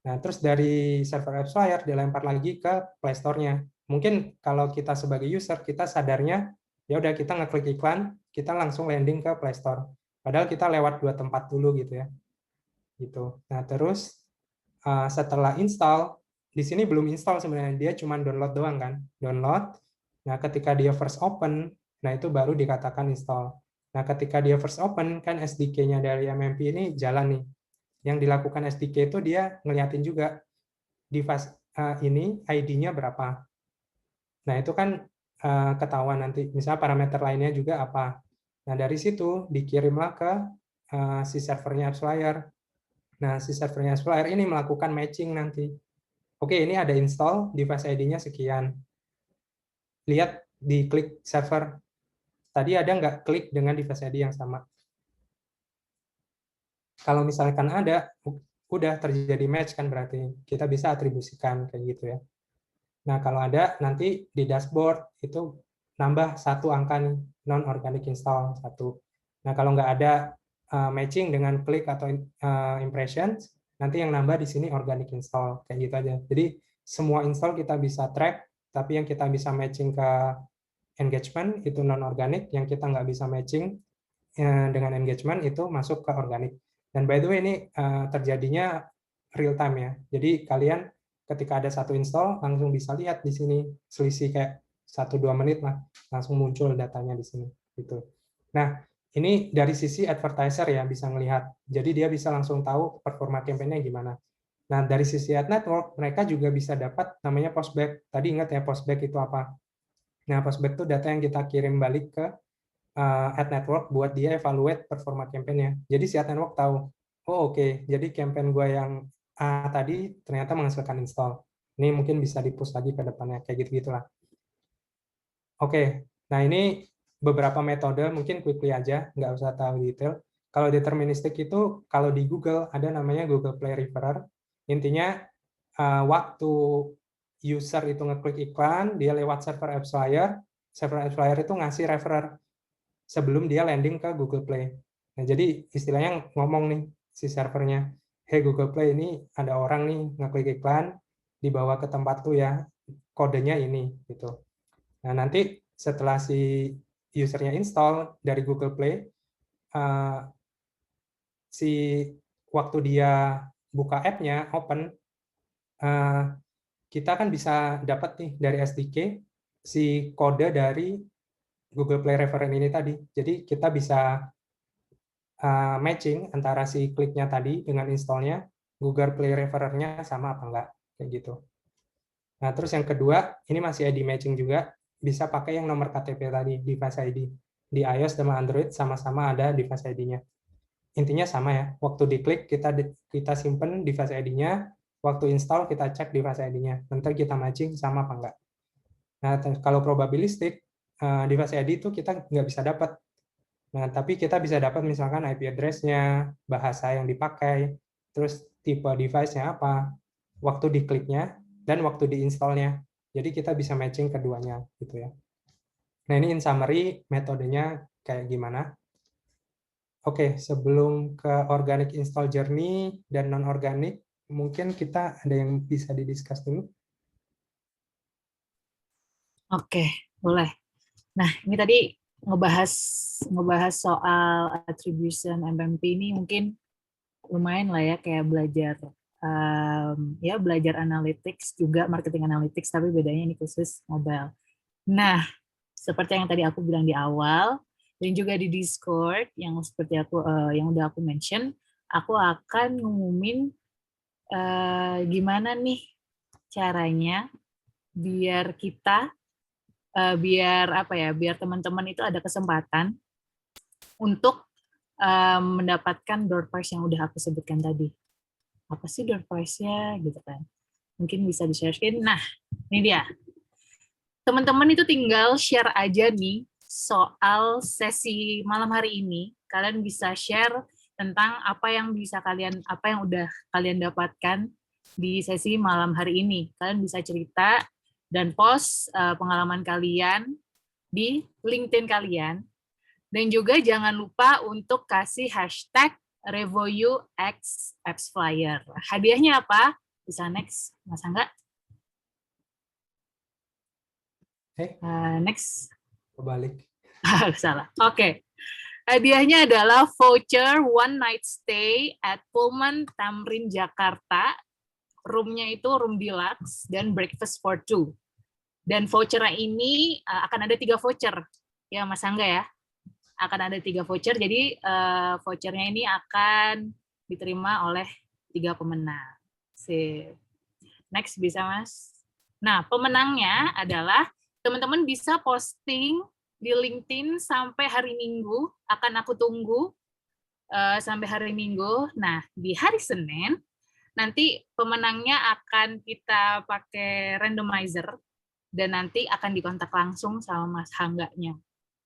Nah, terus dari server AppsFlyer dilempar lagi ke Play Store-nya. Mungkin kalau kita sebagai user, kita sadarnya, ya udah kita ngeklik iklan, kita langsung landing ke Play Store. Padahal kita lewat dua tempat dulu gitu ya. Gitu. Nah, terus setelah install, di sini belum install sebenarnya, dia cuma download doang kan. Download. Nah, ketika dia first open, nah itu baru dikatakan install. Nah, ketika dia first open, kan SDK-nya dari MMP ini jalan nih. Yang dilakukan SDK itu dia ngeliatin juga device ini ID-nya berapa. Nah, itu kan ketahuan nanti. Misalnya parameter lainnya juga apa. Nah, dari situ dikirimlah ke si servernya AppsFlyer. Nah, si servernya AppsFlyer ini melakukan matching nanti. Oke, ini ada install, device ID-nya sekian. Lihat di klik server. Tadi ada nggak klik dengan device ID yang sama? Kalau misalkan ada, udah terjadi match kan berarti. Kita bisa atribusikan kayak gitu ya. Nah, kalau ada, nanti di dashboard itu nambah satu angka nih, non-organic install, satu. Nah, kalau nggak ada matching dengan klik atau impressions, nanti yang nambah di sini organic install, kayak gitu aja. Jadi, semua install kita bisa track, tapi yang kita bisa matching ke engagement itu non-organic, yang kita nggak bisa matching dengan engagement itu masuk ke organic. Dan by the way, ini terjadinya real time ya. Jadi, kalian ketika ada satu install, langsung bisa lihat di sini selisih kayak 1-2 menit lah, langsung muncul datanya di sini. Gitu. Nah, ini dari sisi advertiser ya, bisa melihat. Jadi dia bisa langsung tahu performa campaign-nya gimana. Nah, dari sisi ad network, mereka juga bisa dapat namanya postback. Tadi ingat ya, postback itu apa? Nah, postback itu data yang kita kirim balik ke ad network buat dia evaluate performa campaign-nya. Jadi si ad network tahu, oh oke, jadi campaign gue yang A tadi ternyata menghasilkan install. Ini mungkin bisa di-push lagi ke depannya, kayak gitu-gitulah. Oke, nah ini beberapa metode, mungkin quickly aja, nggak usah tahu detail. Kalau deterministik itu, kalau di Google ada namanya Google Play Referrer. Intinya, waktu user itu ngeklik iklan, dia lewat server AppsFlyer itu ngasih referrer sebelum dia landing ke Google Play. Nah, jadi istilahnya ngomong nih si servernya, hey Google Play, ini ada orang nih ngeklik iklan, dibawa ke tempat tuh ya, kodenya ini gitu. Nah, nanti setelah si usernya install dari Google Play, si waktu dia buka app-nya, open, kita kan bisa dapat nih dari SDK si kode dari Google Play Reference ini tadi. Jadi kita bisa matching antara si kliknya tadi dengan installnya, Google Play Reference-nya sama apa enggak, kayak gitu. Nah, terus yang kedua, ini masih ID matching juga, bisa pakai yang nomor KTP tadi, device ID. Di iOS sama Android sama-sama ada device ID-nya. Intinya sama ya, waktu diklik kita simpen device ID-nya, waktu install kita cek device ID-nya, nanti kita matching sama apa enggak. Nah, kalau probabilistik, device ID itu kita nggak bisa dapat. Nah, tapi kita bisa dapat misalkan IP address-nya, bahasa yang dipakai, terus tipe device-nya apa, waktu dikliknya, dan waktu diinstalnya. Jadi kita bisa matching keduanya gitu ya. Nah, ini in summary metodenya kayak gimana. Oke, sebelum ke organic install journey dan non-organic, mungkin kita ada yang bisa didiskus dulu. Oke, boleh. Nah, ini tadi ngebahas soal attribution MMP ini mungkin lumayan lah ya, kayak belajar belajar analytics juga, marketing analytics, tapi bedanya ini khusus mobile. Nah, seperti yang tadi aku bilang di awal dan juga di Discord yang seperti yang udah aku mention, aku akan ngumumin gimana nih caranya biar kita biar teman-teman itu ada kesempatan untuk mendapatkan door prize yang udah aku sebutkan tadi. Apa sih door prize-nya gitu kan? Mungkin bisa di-share-in. Nah, ini dia. Teman-teman itu tinggal share aja nih soal sesi malam hari ini. Kalian bisa share tentang apa yang udah kalian dapatkan di sesi malam hari ini. Kalian bisa cerita dan post pengalaman kalian di LinkedIn kalian. Dan juga jangan lupa untuk kasih hashtag RevoYouXAppsFlyer. Hadiahnya apa? Bisa next, Mas Angga. Next. Kebalik. Salah. Oke. Hadiahnya adalah voucher one night stay at Pullman Tamrin Jakarta. Roomnya itu room deluxe dan breakfast for two. Dan vouchernya ini akan ada 3 voucher. Ya, Mas Angga ya. Akan ada 3 voucher. Jadi vouchernya ini akan diterima oleh 3 pemenang. Sip. Next bisa, Mas. Nah, pemenangnya adalah teman-teman bisa posting di LinkedIn sampai hari Minggu, akan aku tunggu sampai hari Minggu. Nah, di hari Senin, nanti pemenangnya akan kita pakai randomizer, dan nanti akan dikontak langsung sama Mas Hangganya,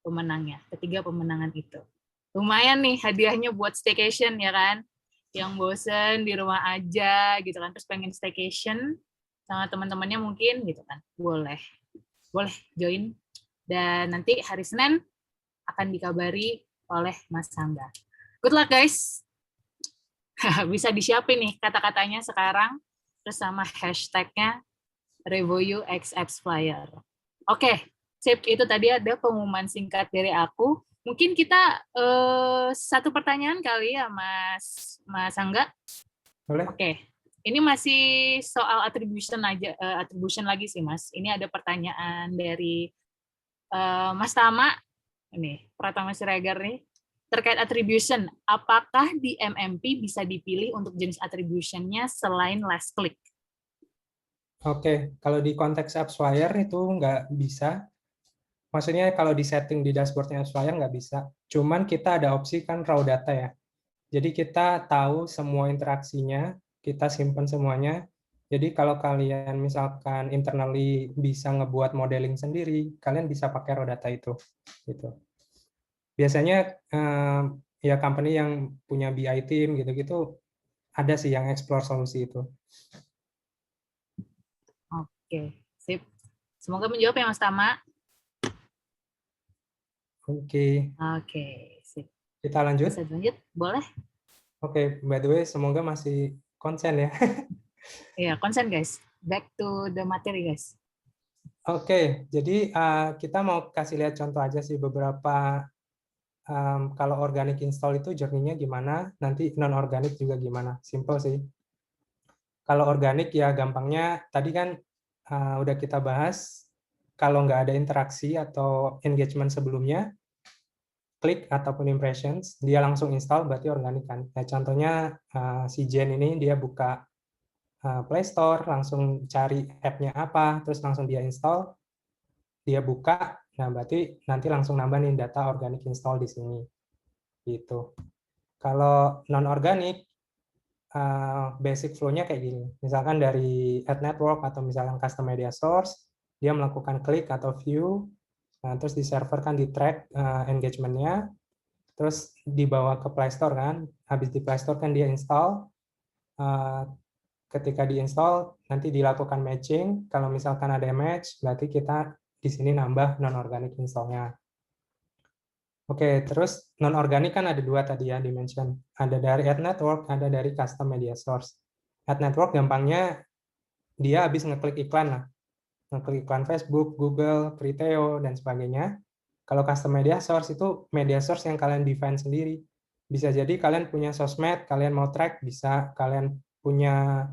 pemenangnya, ketiga pemenangan itu. Lumayan nih hadiahnya buat staycation ya kan, yang bosen di rumah aja gitu kan, terus pengen staycation sama teman-temannya mungkin gitu kan, boleh join, dan nanti hari Senin akan dikabari oleh Mas Hangga. Good luck guys. Bisa disiapin nih kata-katanya sekarang, terus sama hashtagnya RevoYouXAppsFlyer. Oke, sip. Itu tadi ada pengumuman singkat dari aku. Mungkin kita satu pertanyaan kali ya, Mas Hangga. Boleh? Oke. Ini masih soal attribution aja, attribution lagi sih, Mas. Ini ada pertanyaan dari Mas Tama, ini Pratama Siregar nih, terkait attribution. Apakah di MMP bisa dipilih untuk jenis attribution-nya selain last click? Oke, kalau di konteks AppsFlyer itu nggak bisa. Maksudnya kalau di setting di dashboard-nya AppsFlyer nggak bisa. Cuman kita ada opsi kan raw data ya. Jadi kita tahu semua interaksinya, kita simpan semuanya. Jadi kalau kalian misalkan internally bisa ngebuat modeling sendiri, kalian bisa pakai raw data itu. Gitu. Biasanya ya company yang punya BI team gitu-gitu ada sih yang explore solusi itu. Oke, sip. Semoga menjawab ya Mas Tama. Oke. Oke, sip. Kita lanjut. Bisa lanjut? Boleh? Oke, by the way, semoga masih konsen ya. Iya, konsen guys. Back to the materi guys. Oke, jadi kita mau kasih lihat contoh aja sih beberapa kalau organic install itu journey-nya gimana, nanti non-organic juga gimana. Simple sih. Kalau organik ya gampangnya tadi kan udah kita bahas, kalau nggak ada interaksi atau engagement sebelumnya, klik ataupun impressions, dia langsung install berarti organik kan. Nah, contohnya si Jen ini dia buka Play Store, langsung cari app-nya apa, terus langsung dia install, dia buka, nah berarti nanti langsung nambah nih data organic install di sini. Gitu. Kalau non-organic, basic flow-nya kayak gini. Misalkan dari ad network atau misalkan custom media source, dia melakukan klik atau view, nah, terus di server kan di track engagement-nya, terus dibawa ke Play Store kan, habis di Play Store kan dia install, ketika diinstal nanti dilakukan matching, kalau misalkan ada match, berarti kita di sini nambah non-organic install-nya. Oke, terus non-organic kan ada dua tadi ya di-mention. Ada dari ad network, ada dari custom media source. Ad network gampangnya dia habis ngeklik iklan lah. Ngeklik iklan Facebook, Google, Criteo, dan sebagainya. Kalau custom media source itu media source yang kalian define sendiri. Bisa jadi kalian punya sosmed, kalian mau track, bisa. Kalian punya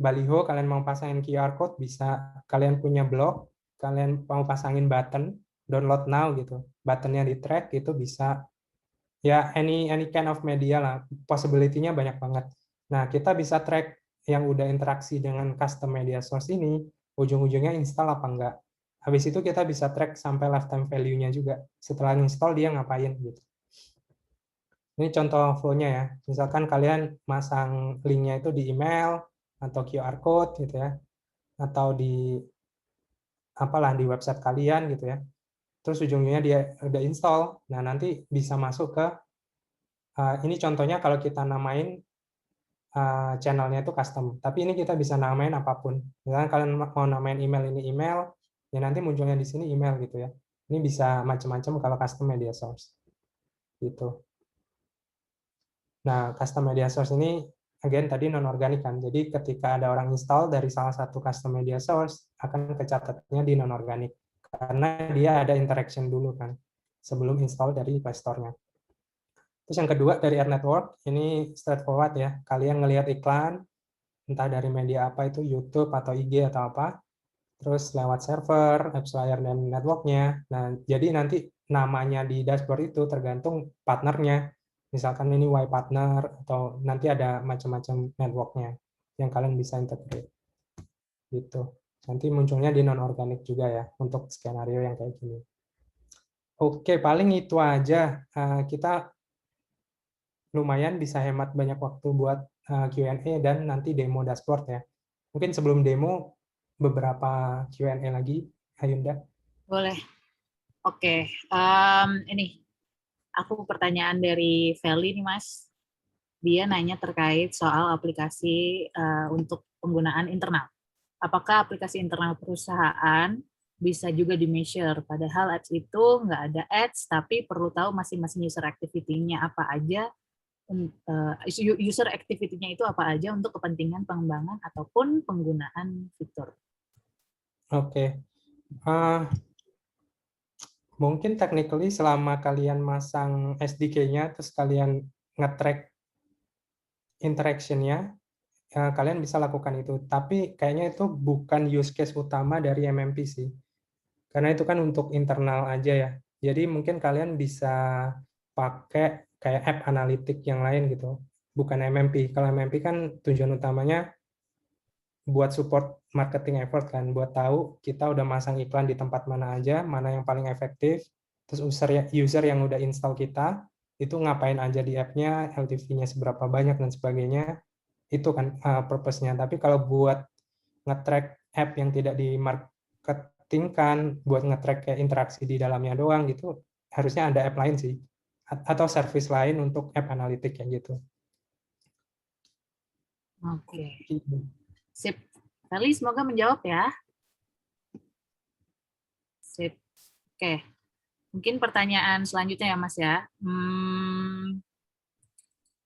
baliho, kalian mau pasangin QR code, bisa. Kalian punya blog, kalian mau pasangin button, download now gitu. Buttonnya di track itu bisa. Ya, any kind of media lah. Possibility-nya banyak banget. Nah, kita bisa track yang udah interaksi dengan custom media source ini, ujung-ujungnya install apa enggak. Habis itu kita bisa track sampai lifetime value-nya juga. Setelah install dia ngapain gitu. Ini contoh flow-nya ya. Misalkan kalian masang link-nya itu di email atau QR code gitu ya. Atau di apalah di website kalian gitu ya. Terus ujungnya dia udah install. Nah, nanti bisa masuk ke ini contohnya kalau kita namain channelnya itu custom. Tapi ini kita bisa namain apapun. Misalkan kalian mau namain email ini email, ya nanti munculnya di sini email gitu ya. Ini bisa macam-macam kalau custom media source. Gitu. Nah, custom media source ini again tadi non organik kan. Jadi ketika ada orang install dari salah satu custom media source akan kecatatnya di non organik karena dia ada interaction dulu kan sebelum install dari Play Store-nya. Terus yang kedua dari Ad Network, ini straightforward ya. Kalian ngelihat iklan, entah dari media apa itu, YouTube atau IG atau apa, terus lewat server, AppsFlyer, dan networknya. Nah, jadi nanti namanya di dashboard itu tergantung partnernya. Misalkan ini Y partner, atau nanti ada macam-macam networknya yang kalian bisa integrate. Gitu. Nanti munculnya di non-organic juga ya, untuk skenario yang kayak gini. Oke, paling itu aja. Kita lumayan bisa hemat banyak waktu buat Q&A dan nanti demo dashboard ya. Mungkin sebelum demo beberapa Q&A lagi, Ayunda. Boleh. Oke. Ini aku pertanyaan dari Feli nih Mas. Dia nanya terkait soal aplikasi untuk penggunaan internal. Apakah aplikasi internal perusahaan bisa juga di-measure? Padahal apps itu nggak ada ads, tapi perlu tahu masing-masing user activity-nya apa aja, user activity-nya itu apa aja untuk kepentingan pengembangan ataupun penggunaan fitur. Oke. Mungkin technically selama kalian masang SDK-nya, terus kalian nge-track interaction-nya, kalian bisa lakukan itu. Tapi kayaknya itu bukan use case utama dari MMP sih. Karena itu kan untuk internal aja ya. Jadi mungkin kalian bisa pakai kayak app analitik yang lain gitu. Bukan MMP. Kalau MMP kan tujuan utamanya buat support marketing effort kan, buat tahu kita udah masang iklan di tempat mana aja, mana yang paling efektif, terus user yang udah install kita, itu ngapain aja di app-nya, LTV-nya seberapa banyak, dan sebagainya, itu kan purpose-nya. Tapi kalau buat nge-track app yang tidak di-marketingkan, buat nge-track kayak interaksi di dalamnya doang, gitu, harusnya ada app lain sih. Atau service lain untuk app analitik kayak gitu. Oke. Sip. Feli, semoga menjawab ya. Sip. Oke. Mungkin pertanyaan selanjutnya ya Mas ya.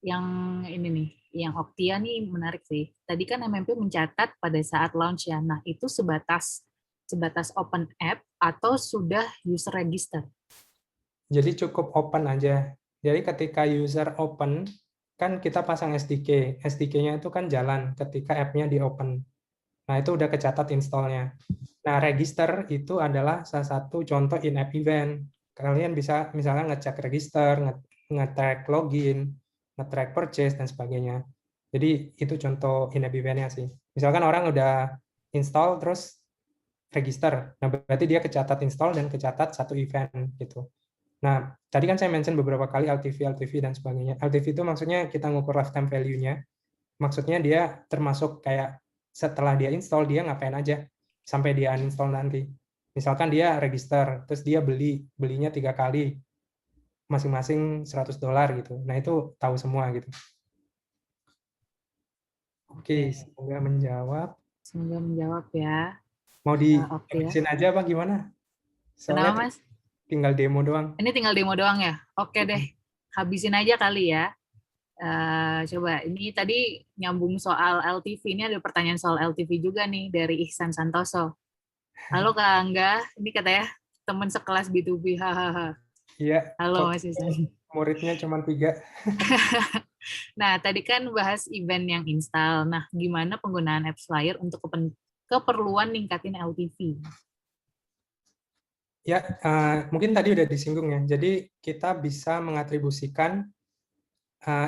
yang ini nih, yang Optia nih menarik sih. Tadi kan MMP mencatat pada saat launch ya. Nah, itu sebatas open app atau sudah user register? Jadi cukup open aja. Jadi ketika user open, kan kita pasang SDK. SDK-nya itu kan jalan ketika app-nya di open. Nah, itu udah kecatat install-nya. Nah, register itu adalah salah satu contoh in-app event. Kalian bisa misalnya ngecek register, nge-track login, nge-track purchase, dan sebagainya. Jadi, itu contoh in-app event-nya sih. Misalkan orang udah install, terus register. Nah, berarti dia kecatat install dan kecatat satu event gitu. Nah, tadi kan saya mention beberapa kali LTV, dan sebagainya. LTV itu maksudnya kita ngukur lifetime value-nya. Maksudnya dia termasuk kayak setelah dia install, dia ngapain aja sampai dia uninstall nanti. Misalkan dia register, terus dia belinya 3 kali, masing-masing $100 gitu. Nah, itu tahu semua gitu. Oke, Oke, semoga menjawab. semoga menjawab ya, Mau Optia. dihabisin aja apa gimana? Kenapa, Soalnya Mas? tinggal demo doang. Ini tinggal demo doang ya? Oke deh, habisin aja kali ya. Coba, ini tadi nyambung soal LTV. Ini ada pertanyaan soal LTV juga nih dari Ihsan Santoso. Halo Kak Angga, ini katanya teman sekelas B2B, hahaha. Iya, Halo kok Mas Ihsan. muridnya cuma 3. Nah, tadi kan bahas event yang install. Nah, gimana penggunaan Apps Flyer untuk keperluan ningkatin LTV? Ya, mungkin tadi udah disinggung ya. Jadi kita bisa mengatribusikan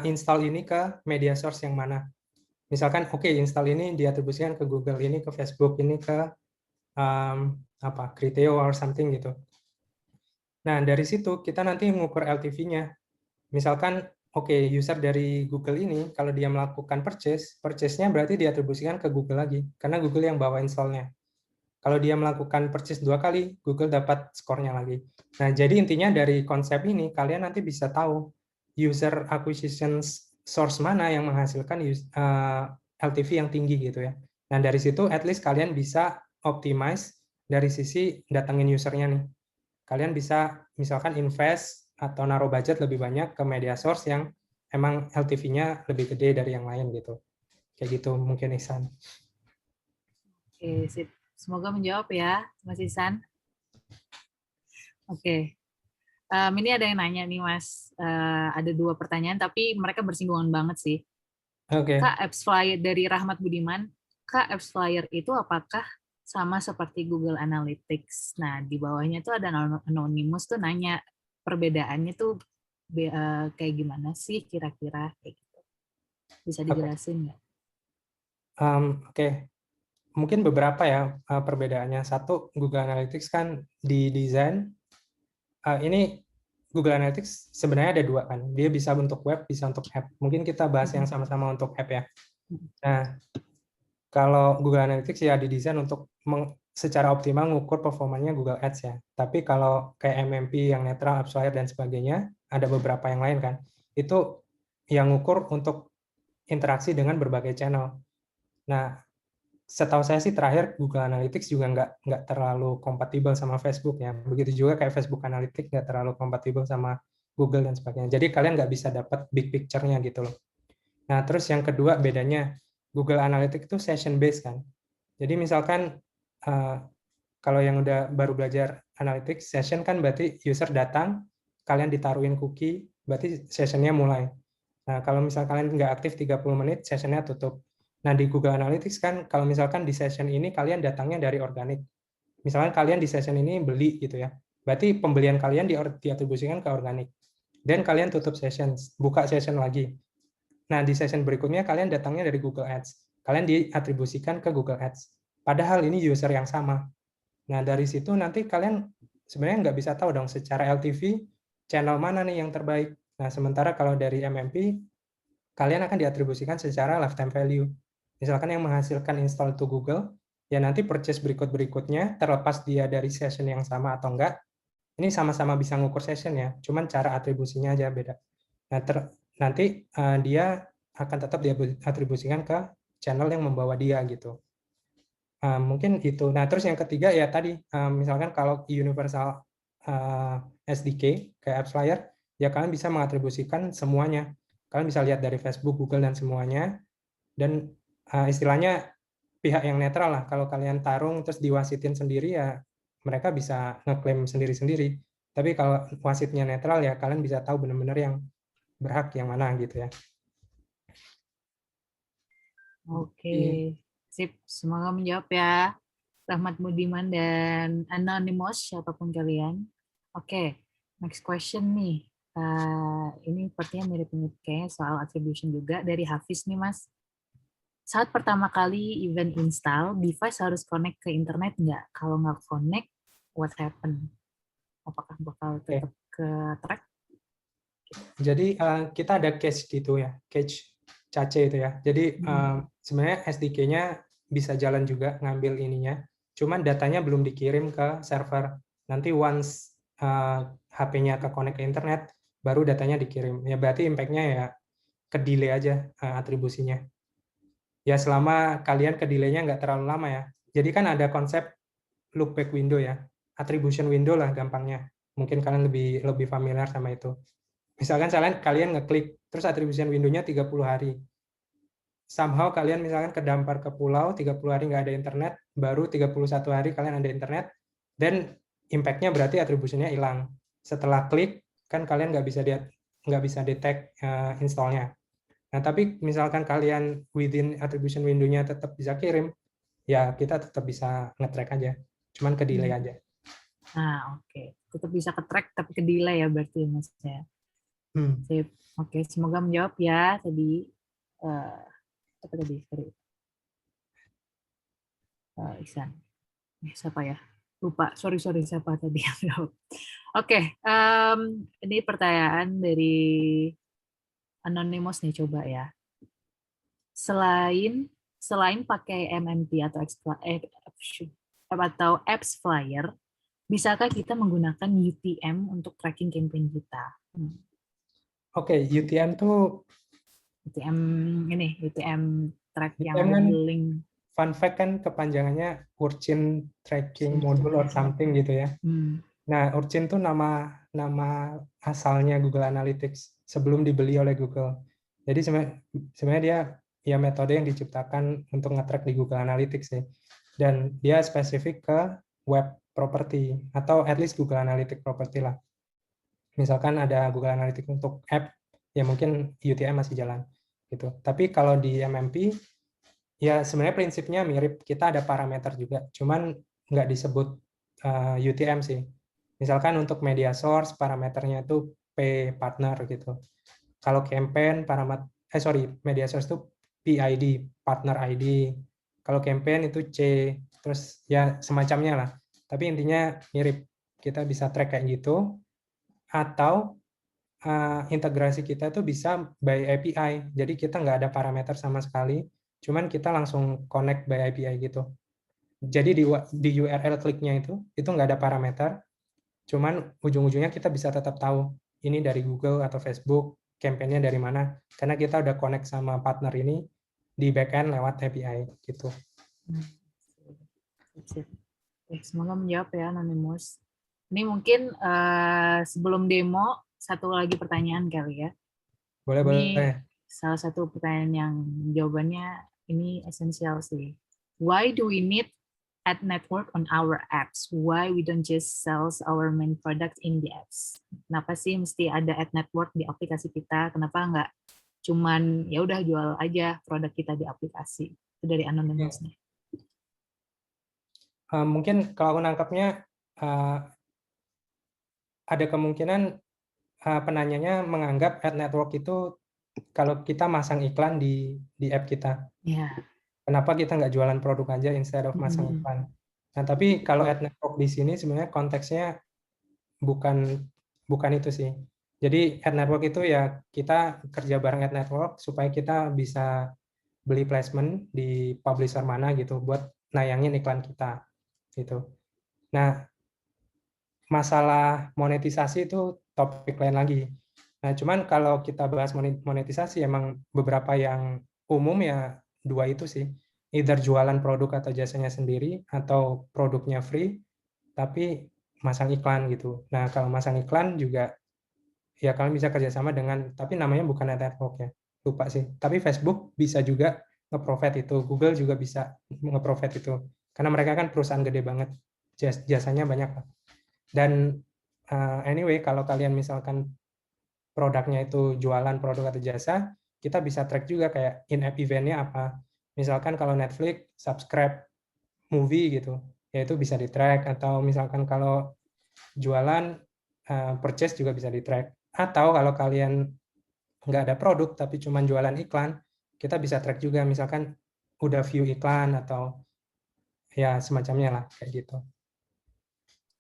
install ini ke media source yang mana. Misalkan, oke, install ini diatribusikan ke Google, ini ke Facebook, ini ke Criteo or something gitu. Nah, dari situ kita nanti mengukur LTV-nya. Misalkan, oke, user dari Google ini, kalau dia melakukan purchase-nya berarti diatribusikan ke Google lagi, karena Google yang bawa install-nya. Kalau dia melakukan purchase 2 kali, Google dapat skornya lagi. Nah, jadi intinya dari konsep ini, kalian nanti bisa tahu user acquisition source mana yang menghasilkan LTV yang tinggi gitu ya. Nah, dari situ at least kalian bisa optimize dari sisi datengin usernya nih. Kalian bisa misalkan invest atau naruh budget lebih banyak ke media source yang emang LTV-nya lebih gede dari yang lain gitu. Kayak gitu mungkin Ihsan. Oke, sip. Semoga menjawab ya, Mas Ihsan. Oke. Ini ada yang nanya nih, Mas. Ada 2 pertanyaan, tapi mereka bersinggungan banget sih. Oke. Kak, Apps Flyer dari Rahmat Budiman. Kak, Apps Flyer itu apakah sama seperti Google Analytics? Nah, di bawahnya tuh ada Anonymous tuh nanya perbedaannya tuh kayak gimana sih kira-kira kayak gitu. Bisa Oke. dijelasin nggak? Oke. Mungkin beberapa ya perbedaannya. Satu, Google Analytics kan didesain, ini Google Analytics sebenarnya ada 2 kan. Dia bisa untuk web, bisa untuk app. Mungkin kita bahas yang sama-sama untuk app ya. Nah, kalau Google Analytics ya didesain untuk secara optimal mengukur performanya Google Ads ya. Tapi kalau kayak MMP yang netral, AppsFlyer dan sebagainya, ada beberapa yang lain kan. Itu yang ngukur untuk interaksi dengan berbagai channel. Nah, setahu saya sih terakhir Google Analytics juga nggak terlalu kompatibel sama Facebook ya. Begitu juga kayak Facebook Analytics nggak terlalu kompatibel sama Google dan sebagainya. Jadi kalian nggak bisa dapat big picture-nya gitu loh. Nah, terus yang kedua bedanya Google Analytics itu session based kan. Jadi misalkan kalau yang udah baru belajar Analytics, session kan berarti user datang, kalian ditaruhin cookie, berarti sessionnya mulai. Nah, kalau misal kalian nggak aktif 30 menit, sessionnya tutup. Nah, di Google Analytics kan, kalau misalkan di session ini kalian datangnya dari organik. Misalkan kalian di session ini beli gitu ya, berarti pembelian kalian diatribusikan ke organik. Dan kalian tutup session, buka session lagi. Nah, di session berikutnya kalian datangnya dari Google Ads. Kalian diatribusikan ke Google Ads. Padahal ini user yang sama. Nah, dari situ nanti kalian sebenarnya nggak bisa tahu dong secara LTV channel mana nih yang terbaik. Nah, sementara kalau dari MMP, kalian akan diatribusikan secara lifetime value. Misalkan yang menghasilkan install to Google, ya nanti purchase berikut-berikutnya, terlepas dia dari session yang sama atau enggak, ini sama-sama bisa ngukur session ya, cuman cara atribusinya aja beda. Nah, nanti dia akan tetap diatribusikan ke channel yang membawa dia gitu. Mungkin itu. Nah, terus yang ketiga ya tadi, misalkan kalau universal SDK kayak AppsFlyer, ya kalian bisa mengatribusikan semuanya. Kalian bisa lihat dari Facebook, Google, dan semuanya. Dan istilahnya pihak yang netral lah. Kalau kalian tarung terus diwasitin sendiri ya mereka bisa ngeklaim sendiri-sendiri. Tapi kalau wasitnya netral ya kalian bisa tahu benar-benar yang berhak yang mana gitu ya. Oke, sip. Semoga menjawab ya. Rahmat Budiman dan Anonymous, siapapun kalian. Oke, next question nih. Ini sepertinya mirip-mirip kayaknya soal attribution juga dari Hafiz nih, Mas. Saat pertama kali event install, device harus connect ke internet nggak? Kalau nggak connect, what happen? Apakah bakal tetap ke track? Jadi kita ada cache gitu ya, cache cache itu ya. Jadi sebenarnya SDK-nya bisa jalan juga ngambil ininya, cuman datanya belum dikirim ke server. Nanti once HP-nya ke connect ke internet, baru datanya dikirim. Ya berarti impact-nya ya ke delay aja atribusinya. Ya selama kalian ke delay-nya nggak terlalu lama ya. Jadi kan ada konsep loopback window ya, attribution window lah gampangnya. Mungkin kalian lebih familiar sama itu. Misalkan kalian ngeklik, terus attribution window-nya 30 hari. Somehow kalian misalkan kedampar ke pulau, 30 hari nggak ada internet, baru 31 hari kalian ada internet, dan impact-nya berarti attribution-nya hilang. Setelah klik, kan kalian nggak bisa detect install-nya. Nah, tapi misalkan kalian within attribution window-nya tetap bisa kirim, ya kita tetap bisa nge-track aja. Cuman ke delay aja. Nah, oke. Tetap bisa ke track tapi ke delay ya berarti Mas ya. Sip. Oke, semoga menjawab ya tadi. Apa tadi? Sorry. Ihsan. Siapa ya? Lupa. Sorry siapa tadi yang jawab. Oke, ini pertanyaan dari Anonymous nih, coba ya. Selain pakai MMP atau apps flyer, bisakah kita menggunakan UTM untuk tracking campaign kita? Oke, UTM tuh UTM track yang UTM ada kan, di link. fun fact kan kepanjangannya Urchin Tracking Module or something gitu ya. Nah, Urchin tuh nama asalnya Google Analytics sebelum dibeli oleh Google. Jadi sebenarnya dia ya metode yang diciptakan untuk nge-track di Google Analytics sih. Dan dia spesifik ke web property atau at least Google Analytics property lah. Misalkan ada Google Analytics untuk app, ya mungkin UTM masih jalan gitu. Tapi kalau di MMP ya sebenarnya prinsipnya mirip, kita ada parameter juga, cuman nggak disebut UTM sih. Misalkan untuk media source parameternya itu P partner gitu. Kalau campaign media source itu PID, partner ID. Kalau campaign itu C, terus ya semacamnya lah. Tapi intinya mirip, kita bisa track kayak gitu. Atau integrasi kita tuh bisa by API. Jadi kita nggak ada parameter sama sekali, cuman kita langsung connect by API gitu. Jadi di URL kliknya itu nggak ada parameter, cuman ujung-ujungnya kita bisa tetap tahu ini dari Google atau Facebook, campaign-nya dari mana, karena kita udah connect sama partner ini di backend lewat API gitu. Semoga menjawab ya Anonymous. Ini mungkin sebelum demo satu lagi pertanyaan kali ya. Boleh. Salah satu pertanyaan yang jawabannya ini esensial sih. Why do we need ad network on our apps? Why we don't just sell our main product in the apps? Kenapa sih mesti ada ad network di aplikasi kita? Kenapa nggak cuman ya udah jual aja produk kita di aplikasi? Itu dari Anonymous nih. Mungkin kalau aku nangkapnya ada kemungkinan penanyanya menganggap ad network itu kalau kita masang iklan di app kita. Kenapa kita nggak jualan produk aja instead of masang iklan? Nah, tapi kalau ad network di sini sebenarnya konteksnya bukan itu sih. Jadi ad network itu ya kita kerja bareng ad network supaya kita bisa beli placement di publisher mana gitu buat nayangin iklan kita gitu. Nah, masalah monetisasi itu topik lain lagi. Nah, cuman kalau kita bahas monetisasi emang beberapa yang umum ya dua itu sih. Either jualan produk atau jasanya sendiri atau produknya free tapi masang iklan gitu. Nah, kalau masang iklan juga ya kalian bisa kerjasama dengan, tapi namanya bukan network ya, lupa sih. Tapi Facebook bisa juga nge-provide itu, Google juga bisa nge-provide itu, karena mereka kan perusahaan gede banget, jasanya banyak. Dan anyway, kalau kalian misalkan produknya itu jualan produk atau jasa, kita bisa track juga kayak in-app event-nya apa. Misalkan kalau Netflix subscribe movie gitu, ya itu bisa di-track. Atau misalkan kalau jualan purchase juga bisa di-track. Atau kalau kalian nggak ada produk tapi cuma jualan iklan, kita bisa track juga. Misalkan udah view iklan atau ya semacamnya lah kayak gitu.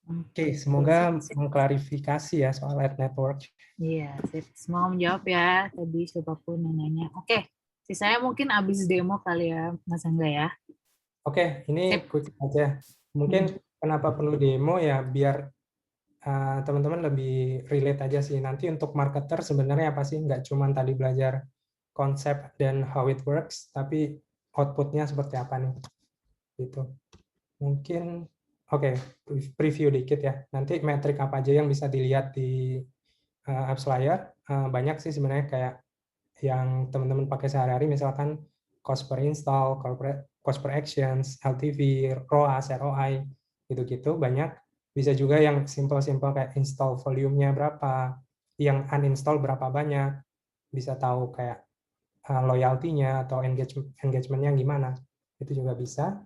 Oke, semoga mengklarifikasi ya soal ad network. Iya, semoga menjawab ya tadi siapapun yang nanya. Oke, sisanya mungkin abis demo kali ya, Mas Angga ya. Oke, ini Sip. quick aja. Mungkin kenapa perlu demo ya, biar teman-teman lebih relate aja sih. Nanti untuk marketer sebenarnya apa sih? Nggak cuma tadi belajar konsep dan how it works, tapi outputnya seperti apa nih? Gitu. Mungkin, oke, preview dikit ya. Nanti metrik apa aja yang bisa dilihat di AppsFlyer. Banyak sih sebenarnya, kayak yang teman-teman pakai sehari-hari, misalkan cost per install, cost per actions, LTV, ROAS, ROI, gitu-gitu banyak. Bisa juga yang simple-simple kayak install volume-nya berapa, yang uninstall berapa banyak, bisa tahu kayak loyalty-nya atau engagement-nya gimana, itu juga bisa.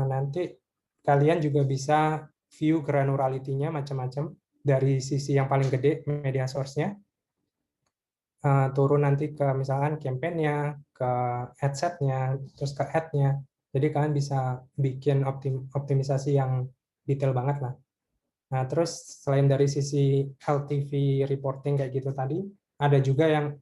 Nanti kalian juga bisa view granularity-nya macam-macam, dari sisi yang paling gede media source-nya, turun nanti ke misalkan campaign-nya, ke adset-nya, terus ke ad-nya. Jadi kalian bisa bikin optimisasi yang detail banget lah. Nah, terus selain dari sisi LTV reporting kayak gitu tadi, ada juga yang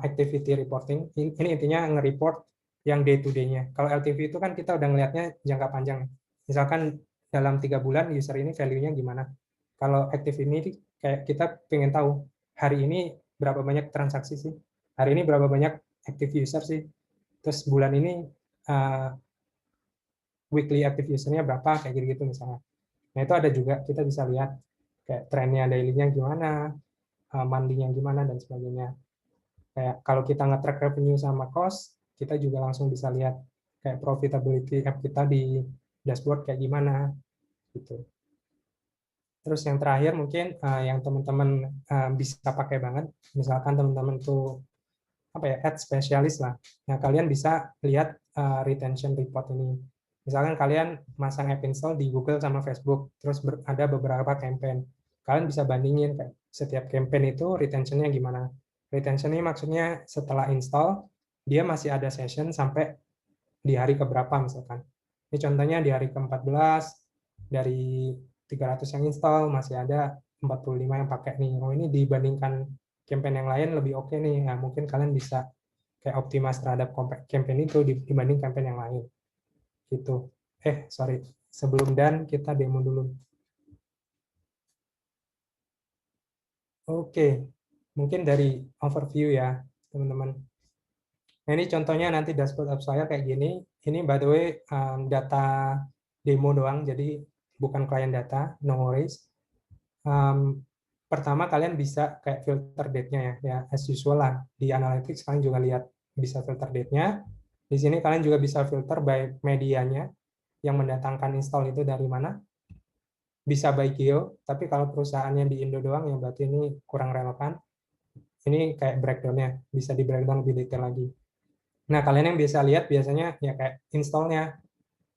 activity reporting. Ini intinya nge-report yang day to day-nya. Kalau LTV itu kan kita udah ngelihatnya jangka panjang. Misalkan dalam 3 bulan user ini value-nya gimana. Kalau active ini kayak kita pengen tahu hari ini berapa banyak transaksi sih, hari ini berapa banyak active user sih, terus bulan ini weekly active user-nya berapa, kayak gitu-gitu misalnya. Nah, itu ada juga, kita bisa lihat kayak trennya daily-nya gimana, monthly-nya gimana, dan sebagainya. Kayak kalau kita nge-track revenue sama cost, kita juga langsung bisa lihat kayak profitability app kita di dashboard kayak gimana, gitu. Terus yang terakhir mungkin yang teman-teman bisa pakai banget, misalkan teman-teman tuh apa ya, ad spesialis lah. Nah, kalian bisa lihat retention report ini. Misalkan kalian masang app install di Google sama Facebook, terus ada beberapa campaign. Kalian bisa bandingin kayak setiap campaign itu retentionnya gimana. Retention ini maksudnya setelah install, dia masih ada session sampai di hari keberapa misalkan. Ini contohnya di hari ke-14, dari 300 yang install, masih ada 45 yang pakai nih. Oh, ini dibandingkan campaign yang lain lebih oke nih. Nah, mungkin kalian bisa kayak optimize terhadap campaign itu dibanding campaign yang lain. Gitu. Sorry. Sebelum dan kita demo dulu. Oke. Mungkin dari overview ya, teman-teman. Nah, ini contohnya nanti dashboard AppsFlyer kayak gini. Ini by the way data demo doang, jadi bukan klien data, no worries. Pertama kalian bisa kayak filter date-nya ya as usual lah. Di analytics kalian juga lihat bisa filter date-nya. Di sini kalian juga bisa filter by medianya, yang mendatangkan install itu dari mana. Bisa by geo, tapi kalau perusahaannya di Indo doang ya berarti ini kurang relevan. Ini kayak breakdown-nya, bisa di breakdown lebih detail lagi. Nah, kalian yang biasa lihat biasanya ya kayak install-nya,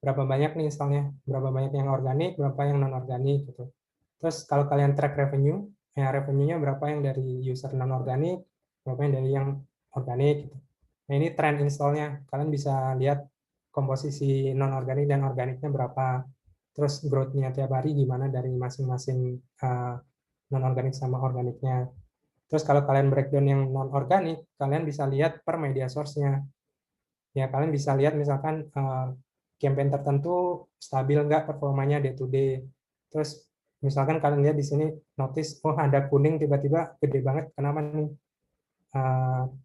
berapa banyak nih install-nya, berapa banyak yang organik, berapa yang non-organik gitu. Terus kalau kalian track revenue, ya revenue-nya berapa yang dari user non-organik, berapa yang dari yang organik gitu. Nah, ini trend install-nya. Kalian bisa lihat komposisi non-organik dan organiknya berapa. Terus growth-nya tiap hari gimana dari masing-masing non-organik sama organiknya. Terus kalau kalian breakdown yang non-organik, kalian bisa lihat per media source-nya. Ya, kalian bisa lihat misalkan campaign tertentu stabil nggak performanya day to day. Terus misalkan kalian lihat di sini notice, oh ada kuning tiba-tiba gede banget, kenapa nih?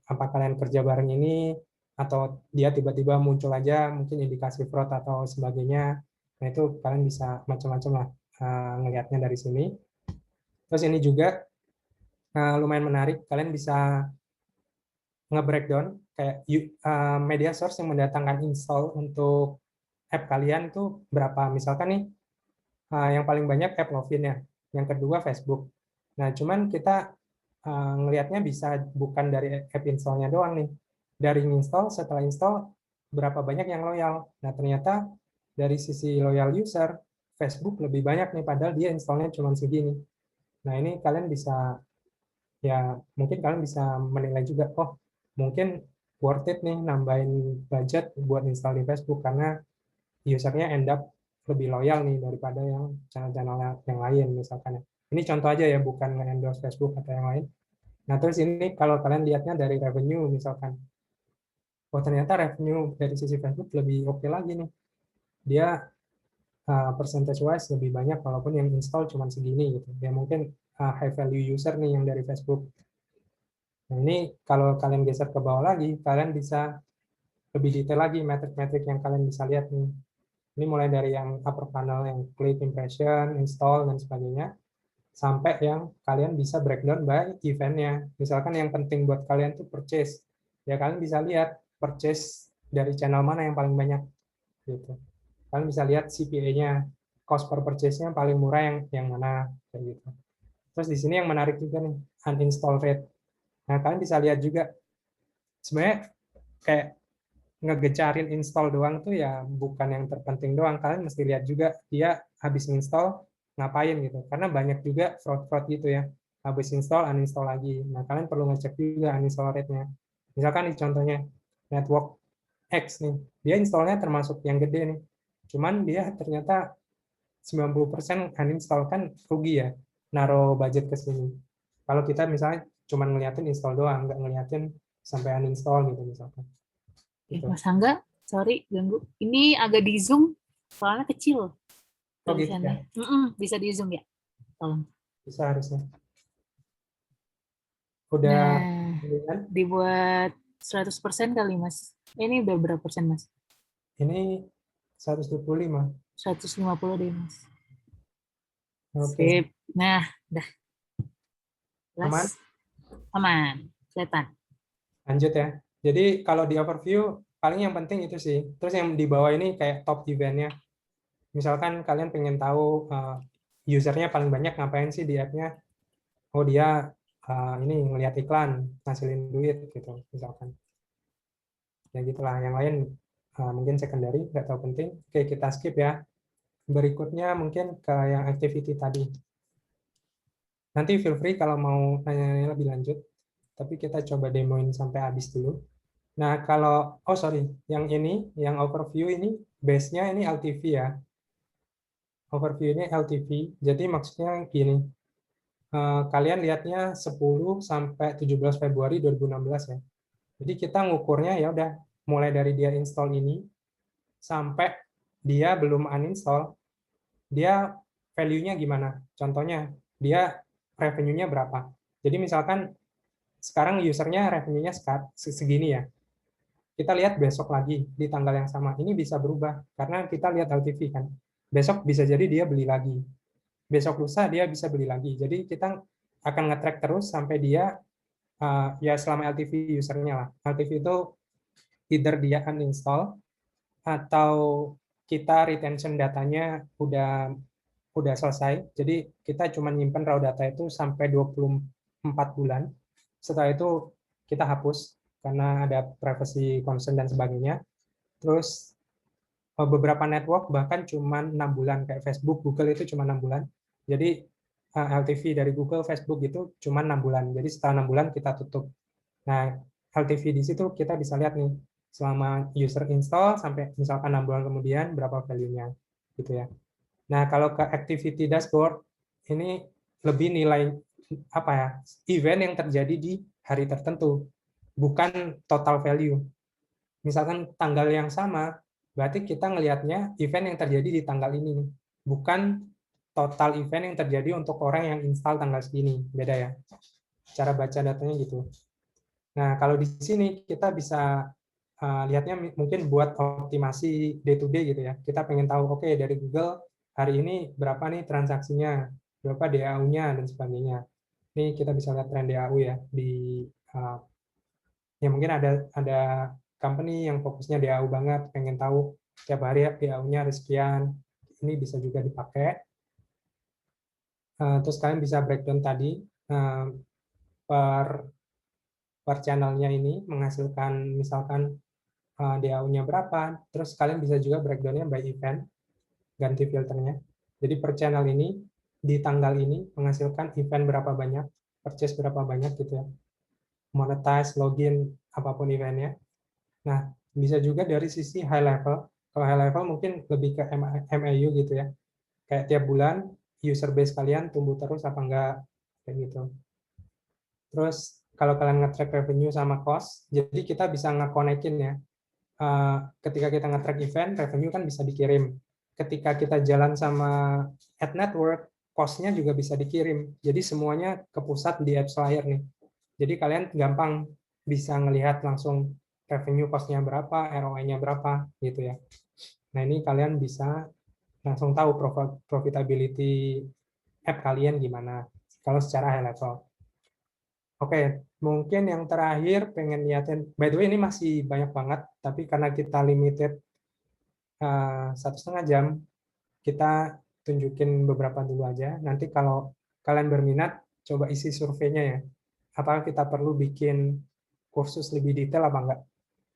Apa kalian kerja bareng ini, atau dia tiba-tiba muncul aja mungkin indikasi fraud atau sebagainya. Nah, itu kalian bisa macam-macam lah ngelihatnya dari sini. Terus ini juga lumayan menarik. Kalian bisa nge-breakdown kayak media source yang mendatangkan install untuk app kalian tuh berapa. Misalkan nih, yang paling banyak app Lovin ya, yang kedua Facebook. Nah, cuman kita ngelihatnya bisa bukan dari app install-nya doang nih. Dari install, setelah install, berapa banyak yang loyal. Nah, ternyata dari sisi loyal user, Facebook lebih banyak nih, padahal dia install-nya cuma segini. Nah, ini kalian bisa, ya mungkin kalian bisa menilai juga, oh mungkin worth it nih nambahin budget buat install di Facebook, karena usernya end up lebih loyal nih daripada yang channel-channel yang lain misalkan. Ini contoh aja ya, bukan nge-endorse Facebook atau yang lain. Nah, terus ini kalau kalian lihatnya dari revenue misalkan, oh ternyata revenue dari sisi Facebook lebih oke lagi nih. Dia percentage wise lebih banyak walaupun yang install cuma segini gitu. Ya mungkin high value user nih yang dari Facebook. Nah, ini kalau kalian geser ke bawah lagi, kalian bisa lebih detail lagi metrik-metrik yang kalian bisa lihat nih. Ini mulai dari yang upper funnel, yang click, impression, install, dan sebagainya, sampai yang kalian bisa breakdown by eventnya. Misalkan yang penting buat kalian tuh purchase. Ya kalian bisa lihat purchase dari channel mana yang paling banyak. Gitu. Kalian bisa lihat CPA-nya, cost per purchase-nya paling murah yang mana. Kayak gitu. Terus di sini yang menarik juga nih, uninstall rate. Nah, kalian bisa lihat juga, sebenarnya kayak ngegecarin install doang tuh ya bukan yang terpenting doang. Kalian mesti lihat juga dia habis install ngapain gitu. Karena banyak juga fraud-fraud gitu ya. Habis install, uninstall lagi. Nah, kalian perlu ngecek juga uninstall rate-nya. Misalkan nih contohnya, Network X nih. Dia installnya termasuk yang gede nih. Cuman dia ternyata 90% uninstall, kan rugi ya. Naruh budget ke sini. Kalau kita misalnya cuma ngeliatin install doang, nggak ngeliatin sampai uninstall gitu misalkan. Gitu. Mas Angga, sorry ganggu. Ini agak di zoom, soalnya kecil Oh gitu ya? tulisannya. Bisa di zoom ya, tolong. Bisa harusnya. Udah Nah, kan? dibuat 100% kali Mas. Ini udah berapa persen Mas? Ini 125. 150 deh Mas. Oke. Sip. Nah, dah. Aman? Jelas. Aman. Kelihatan. Lanjut ya. Jadi kalau di overview, paling yang penting itu sih. Terus yang di bawah ini kayak top event-nya. Misalkan kalian pengen tahu usernya paling banyak ngapain sih di app-nya. Oh dia ini ngelihat iklan, ngasilin duit gitu misalkan. Ya gitulah. Yang lain mungkin secondary, nggak tahu penting. Oke, kita skip ya. Berikutnya mungkin ke yang activity tadi. Nanti feel free kalau mau nanya-nanya lebih lanjut, tapi kita coba demoin sampai habis dulu. Nah, kalau, oh sorry, yang ini, yang overview ini, base-nya ini LTV ya. Overview ini LTV, jadi maksudnya gini, kalian lihatnya 10 sampai 17 Februari 2016 ya. Jadi kita ngukurnya ya udah mulai dari dia install ini, sampai dia belum uninstall, dia value-nya gimana? Contohnya, dia revenue-nya berapa? Jadi misalkan sekarang usernya revenue-nya segini ya. Kita lihat besok lagi di tanggal yang sama. Ini bisa berubah karena kita lihat LTV kan. Besok bisa jadi dia beli lagi. Besok lusa dia bisa beli lagi. Jadi kita akan nge-track terus sampai dia ya selama LTV usernya lah. LTV itu either dia uninstall atau kita retention datanya udah selesai. Jadi kita cuma nyimpen raw data itu sampai 24 bulan. Setelah itu kita hapus karena ada privacy concern dan sebagainya. Terus beberapa network bahkan cuma 6 bulan, kayak Facebook, Google itu cuma 6 bulan. Jadi LTV dari Google, Facebook itu cuma 6 bulan. Jadi setelah 6 bulan kita tutup. Nah, LTV di situ kita bisa lihat nih selama user install sampai misalkan 6 bulan kemudian berapa value-nya gitu ya. Nah, kalau ke activity dashboard ini lebih nilai apa ya? Event yang terjadi di hari tertentu, bukan total value. Misalkan tanggal yang sama, berarti kita ngelihatnya event yang terjadi di tanggal ini, bukan total event yang terjadi untuk orang yang install tanggal segini. Beda ya. Cara baca datanya gitu. Nah, kalau di sini kita bisa lihatnya mungkin buat optimasi day to day gitu ya. Kita pengen tahu, oke, dari Google hari ini berapa nih transaksinya, berapa DAU-nya, dan sebagainya. Ini kita bisa lihat tren DAU ya di ya mungkin ada company yang fokusnya DAU banget, pengen tahu tiap hari DAU-nya ada sekian. Ini bisa juga dipakai. Terus kalian bisa breakdown tadi per channelnya ini menghasilkan misalkan DAU-nya berapa. Terus kalian bisa juga breakdown-nya by event, ganti filternya. Jadi per channel ini di tanggal ini menghasilkan event berapa banyak, purchase berapa banyak gitu ya, monetize, login, apapun eventnya. Nah, bisa juga dari sisi high level. Kalau high level mungkin lebih ke MAU gitu ya. Kayak tiap bulan user base kalian tumbuh terus apa enggak, kayak gitu. Terus kalau kalian nge-track revenue sama cost, jadi kita bisa nge-connect-in ya. Ketika kita nge-track event, revenue kan bisa dikirim. Ketika kita jalan sama ad network, cost-nya juga bisa dikirim. Jadi semuanya kepusat di AppsFlyer nih. Jadi kalian gampang bisa ngelihat langsung revenue cost-nya berapa, ROI-nya berapa, gitu ya. Nah, ini kalian bisa langsung tahu profitability app kalian gimana, kalau secara high level. Oke, mungkin yang terakhir pengen liatin, by the way ini masih banyak banget, tapi karena kita limited 1,5 jam, kita tunjukin beberapa dulu aja. Nanti kalau kalian berminat, coba isi surveinya ya. Apakah kita perlu bikin kursus lebih detail apa enggak?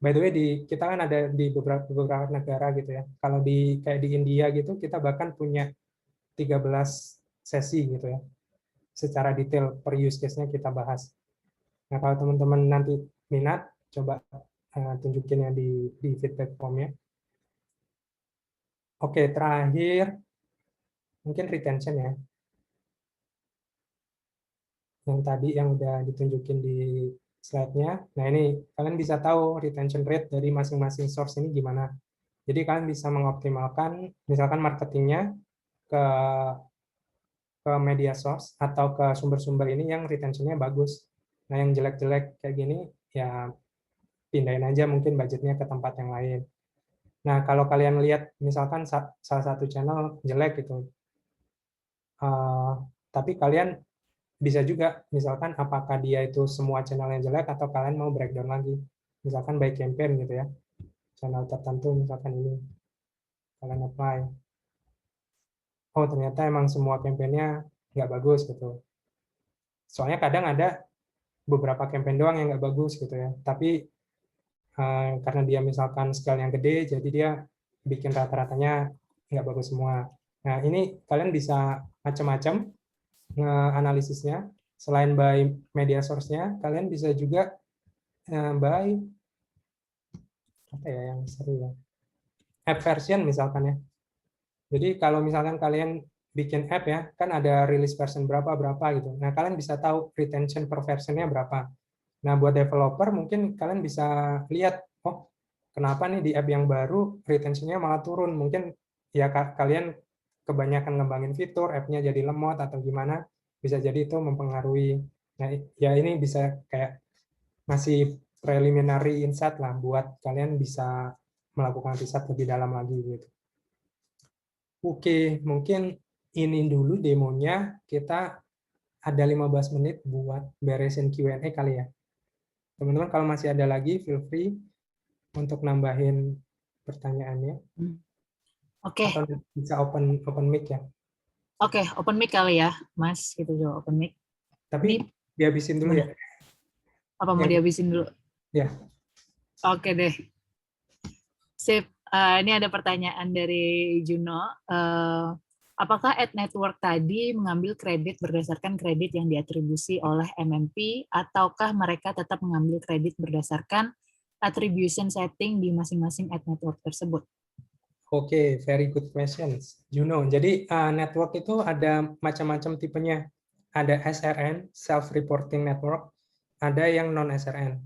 By the way, kita kan ada di beberapa negara gitu ya. Kalau kayak di India gitu, kita bahkan punya 13 sesi gitu ya. Secara detail per use case-nya kita bahas. Nah, kalau teman-teman nanti minat, coba tunjukin ya di feedback form-nya. Oke, terakhir mungkin retention ya. Yang tadi yang udah ditunjukin di slide-nya. Nah, ini kalian bisa tahu retention rate dari masing-masing source ini gimana. Jadi kalian bisa mengoptimalkan misalkan marketingnya ke media source atau ke sumber-sumber ini yang retention-nya bagus. Nah, yang jelek-jelek kayak gini ya pindahin aja mungkin budgetnya ke tempat yang lain. Nah, kalau kalian lihat misalkan salah satu channel jelek gitu, tapi kalian bisa juga misalkan apakah dia itu semua channelnya jelek atau kalian mau breakdown lagi. Misalkan by campaign gitu ya. Channel tertentu misalkan ini kalian apply. Oh, ternyata emang semua campaign-nya nggak bagus gitu. Soalnya kadang ada beberapa campaign doang yang nggak bagus gitu ya. Tapi karena dia misalkan scale yang gede, jadi dia bikin rata-ratanya nggak bagus semua. Nah, ini kalian bisa macam-macam analisisnya. Selain by media source-nya, kalian bisa juga by apa ya yang seru ya, app version misalkan ya. Jadi kalau misalkan kalian bikin app ya, kan ada release version berapa gitu. Nah, kalian bisa tahu retention per versionnya berapa. Nah, buat developer mungkin kalian bisa lihat, oh, kenapa nih di app yang baru retention-nya malah turun. Mungkin ya kalian kebanyakan ngembangin fitur, app-nya jadi lemot atau gimana, bisa jadi itu mempengaruhi. Nah, ya ini bisa kayak masih preliminary insight lah buat kalian bisa melakukan riset lebih dalam lagi gitu. Oke, mungkin ini dulu demonya. Kita ada 15 menit buat beresin Q&A kali ya. Teman-teman kalau masih ada lagi, feel free untuk nambahin pertanyaannya. Oke. Atau bisa open mic ya. Oke, open mic kali ya, Mas. Gitu juga open mic. Tapi dihabisin dulu ya. Apa mau dihabisin dulu? Ya. Oke deh. Sip. Ini ada pertanyaan dari Juno. Apakah ad network tadi mengambil kredit berdasarkan kredit yang diatribusi oleh MMP, ataukah mereka tetap mengambil kredit berdasarkan attribution setting di masing-masing ad network tersebut? Oke, very good questions, Juno. Jadi network itu ada macam-macam tipenya. Ada SRN, self-reporting network, ada yang non-SRN.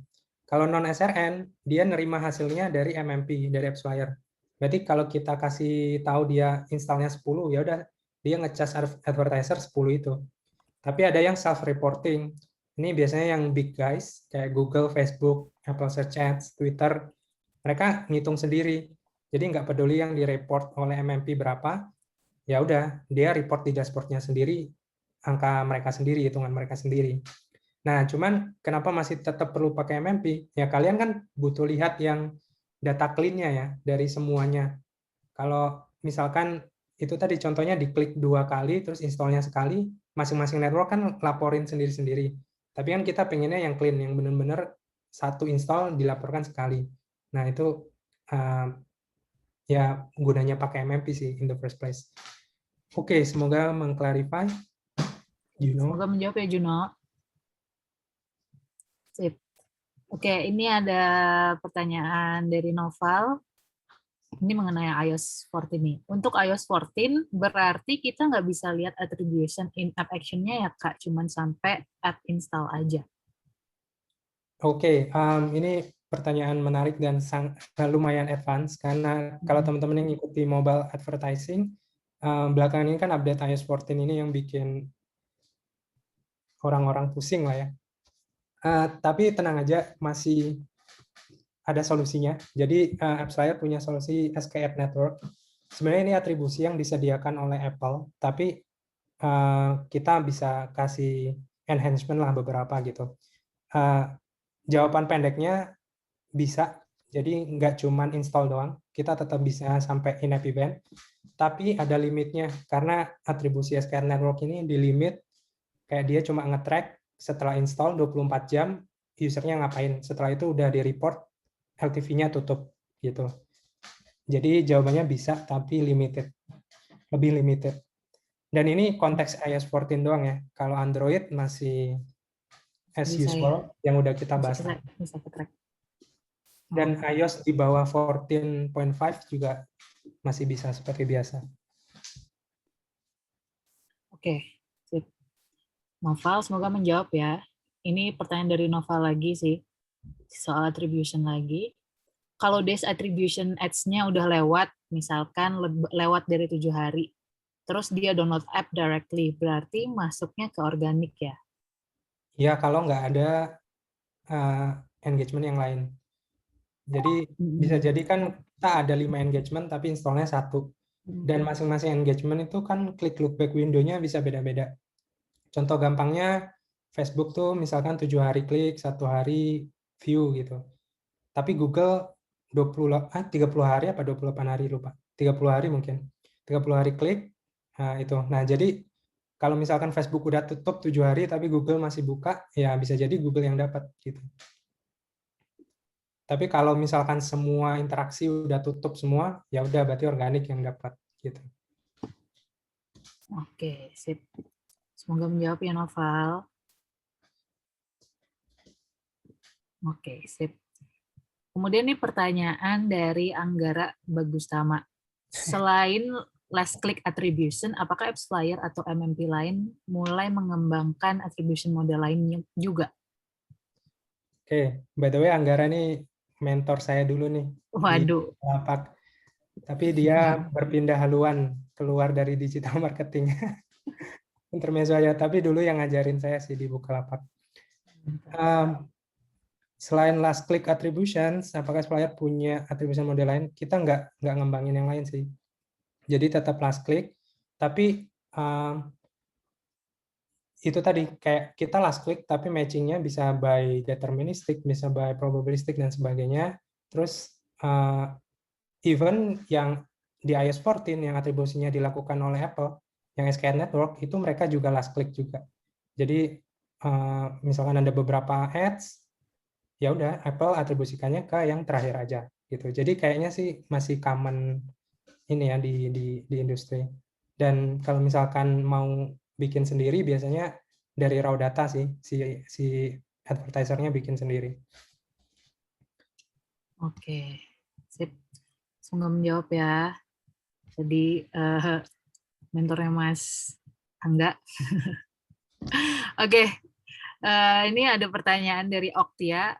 Kalau non-SRN, dia nerima hasilnya dari MMP, dari AppsFlyer. Berarti kalau kita kasih tahu dia installnya 10, ya udah dia ngecas advertiser 10 itu. Tapi ada yang self-reporting. Ini biasanya yang big guys, kayak Google, Facebook, Apple Search Ads, Twitter. Mereka ngitung sendiri. Jadi nggak peduli yang direport oleh MMP berapa, ya udah dia report di dashboardnya sendiri angka mereka sendiri, hitungan mereka sendiri. Nah, cuman kenapa masih tetap perlu pakai MMP? Ya kalian kan butuh lihat yang data clean-nya ya dari semuanya. Kalau misalkan itu tadi contohnya diklik 2 kali, terus install-nya sekali, masing-masing network kan laporin sendiri-sendiri. Tapi kan kita pengennya yang clean, yang benar-benar satu install dilaporkan sekali. Nah, itu ya gunanya pakai MMP sih in the first place. Oke, semoga mengclarify. Semoga menjawab ya Juno. Sip. Oke, ini ada pertanyaan dari Noval. Ini mengenai iOS 14 nih. Untuk iOS 14 berarti kita nggak bisa lihat attribution in-app action-nya ya Kak, cuman sampai app install aja. Oke, ini pertanyaan menarik dan lumayan advance karena kalau teman-teman yang ikuti mobile advertising, belakangan ini kan update iOS 14 ini yang bikin orang-orang pusing lah ya. Tapi tenang aja, masih ada solusinya. Jadi AppsFlyer punya solusi SKAd Network. Sebenarnya ini atribusi yang disediakan oleh Apple, tapi kita bisa kasih enhancement lah beberapa gitu. Jawaban pendeknya bisa, jadi nggak cuma install doang, kita tetap bisa sampai in-app event, tapi ada limitnya karena atribusi SKAd Network ini di limit kayak dia cuma nge-track setelah install 24 jam usernya ngapain, setelah itu udah di report LTV-nya tutup gitu. Jadi jawabannya bisa tapi limited, lebih limited. Dan ini konteks iOS 14 doang ya. Kalau Android masih as Bisa usual ya. yang udah kita bahas. Bisa ke-track. Dan iOS di bawah 14.5 juga masih bisa seperti biasa. Oke, sip. Noval, semoga menjawab ya. Ini pertanyaan dari Noval lagi sih, soal attribution lagi. Kalau days attribution ads-nya udah lewat, misalkan lewat dari 7 hari, terus dia download app directly, berarti masuknya ke organik ya? Ya, kalau nggak ada engagement yang lain. Jadi bisa jadi kan kita ada 5 engagement tapi installnya 1. Dan masing-masing engagement itu kan klik loopback window-nya bisa beda-beda. Contoh gampangnya Facebook tuh misalkan 7 hari klik, 1 hari view gitu. Tapi Google 30 hari apa 28 hari lupa. 30 hari mungkin. 30 hari klik. Nah, itu. Nah, jadi kalau misalkan Facebook udah tutup 7 hari tapi Google masih buka, ya bisa jadi Google yang dapat gitu. Tapi kalau misalkan semua interaksi udah tutup semua, ya udah berarti organik yang dapat gitu. Oke, sip. Semoga menjawab ya Noval. Oke, sip. Kemudian nih pertanyaan dari Anggara Bagustama. Selain last click attribution, apakah AppsFlyer atau MMP lain mulai mengembangkan attribution model lainnya juga? Oke, by the way Anggara nih mentor saya dulu nih di Waduh. Bukalapak. Tapi dia berpindah haluan keluar dari digital marketing. Intermezzo aja, tapi dulu yang ngajarin saya sih di Bukalapak. Selain last click attributions, apakah AppsFlyer punya attribution model lain? Kita nggak ngembangin yang lain sih. Jadi tetap last click, tapi itu tadi kayak kita last click tapi matchingnya bisa by deterministic, bisa by probabilistic dan sebagainya. Terus even yang di iOS 14 yang atribusinya dilakukan oleh Apple, yang SKAd Network itu mereka juga last click juga. Jadi misalkan ada beberapa ads, ya udah Apple atribusikannya ke yang terakhir aja gitu. Jadi kayaknya sih masih common ini ya di industri. Dan kalau misalkan mau bikin sendiri biasanya dari raw data sih si advertisernya bikin sendiri. Oke, sip. Semoga menjawab ya. Jadi mentornya Mas Angga. Oke, ini ada pertanyaan dari Oktia.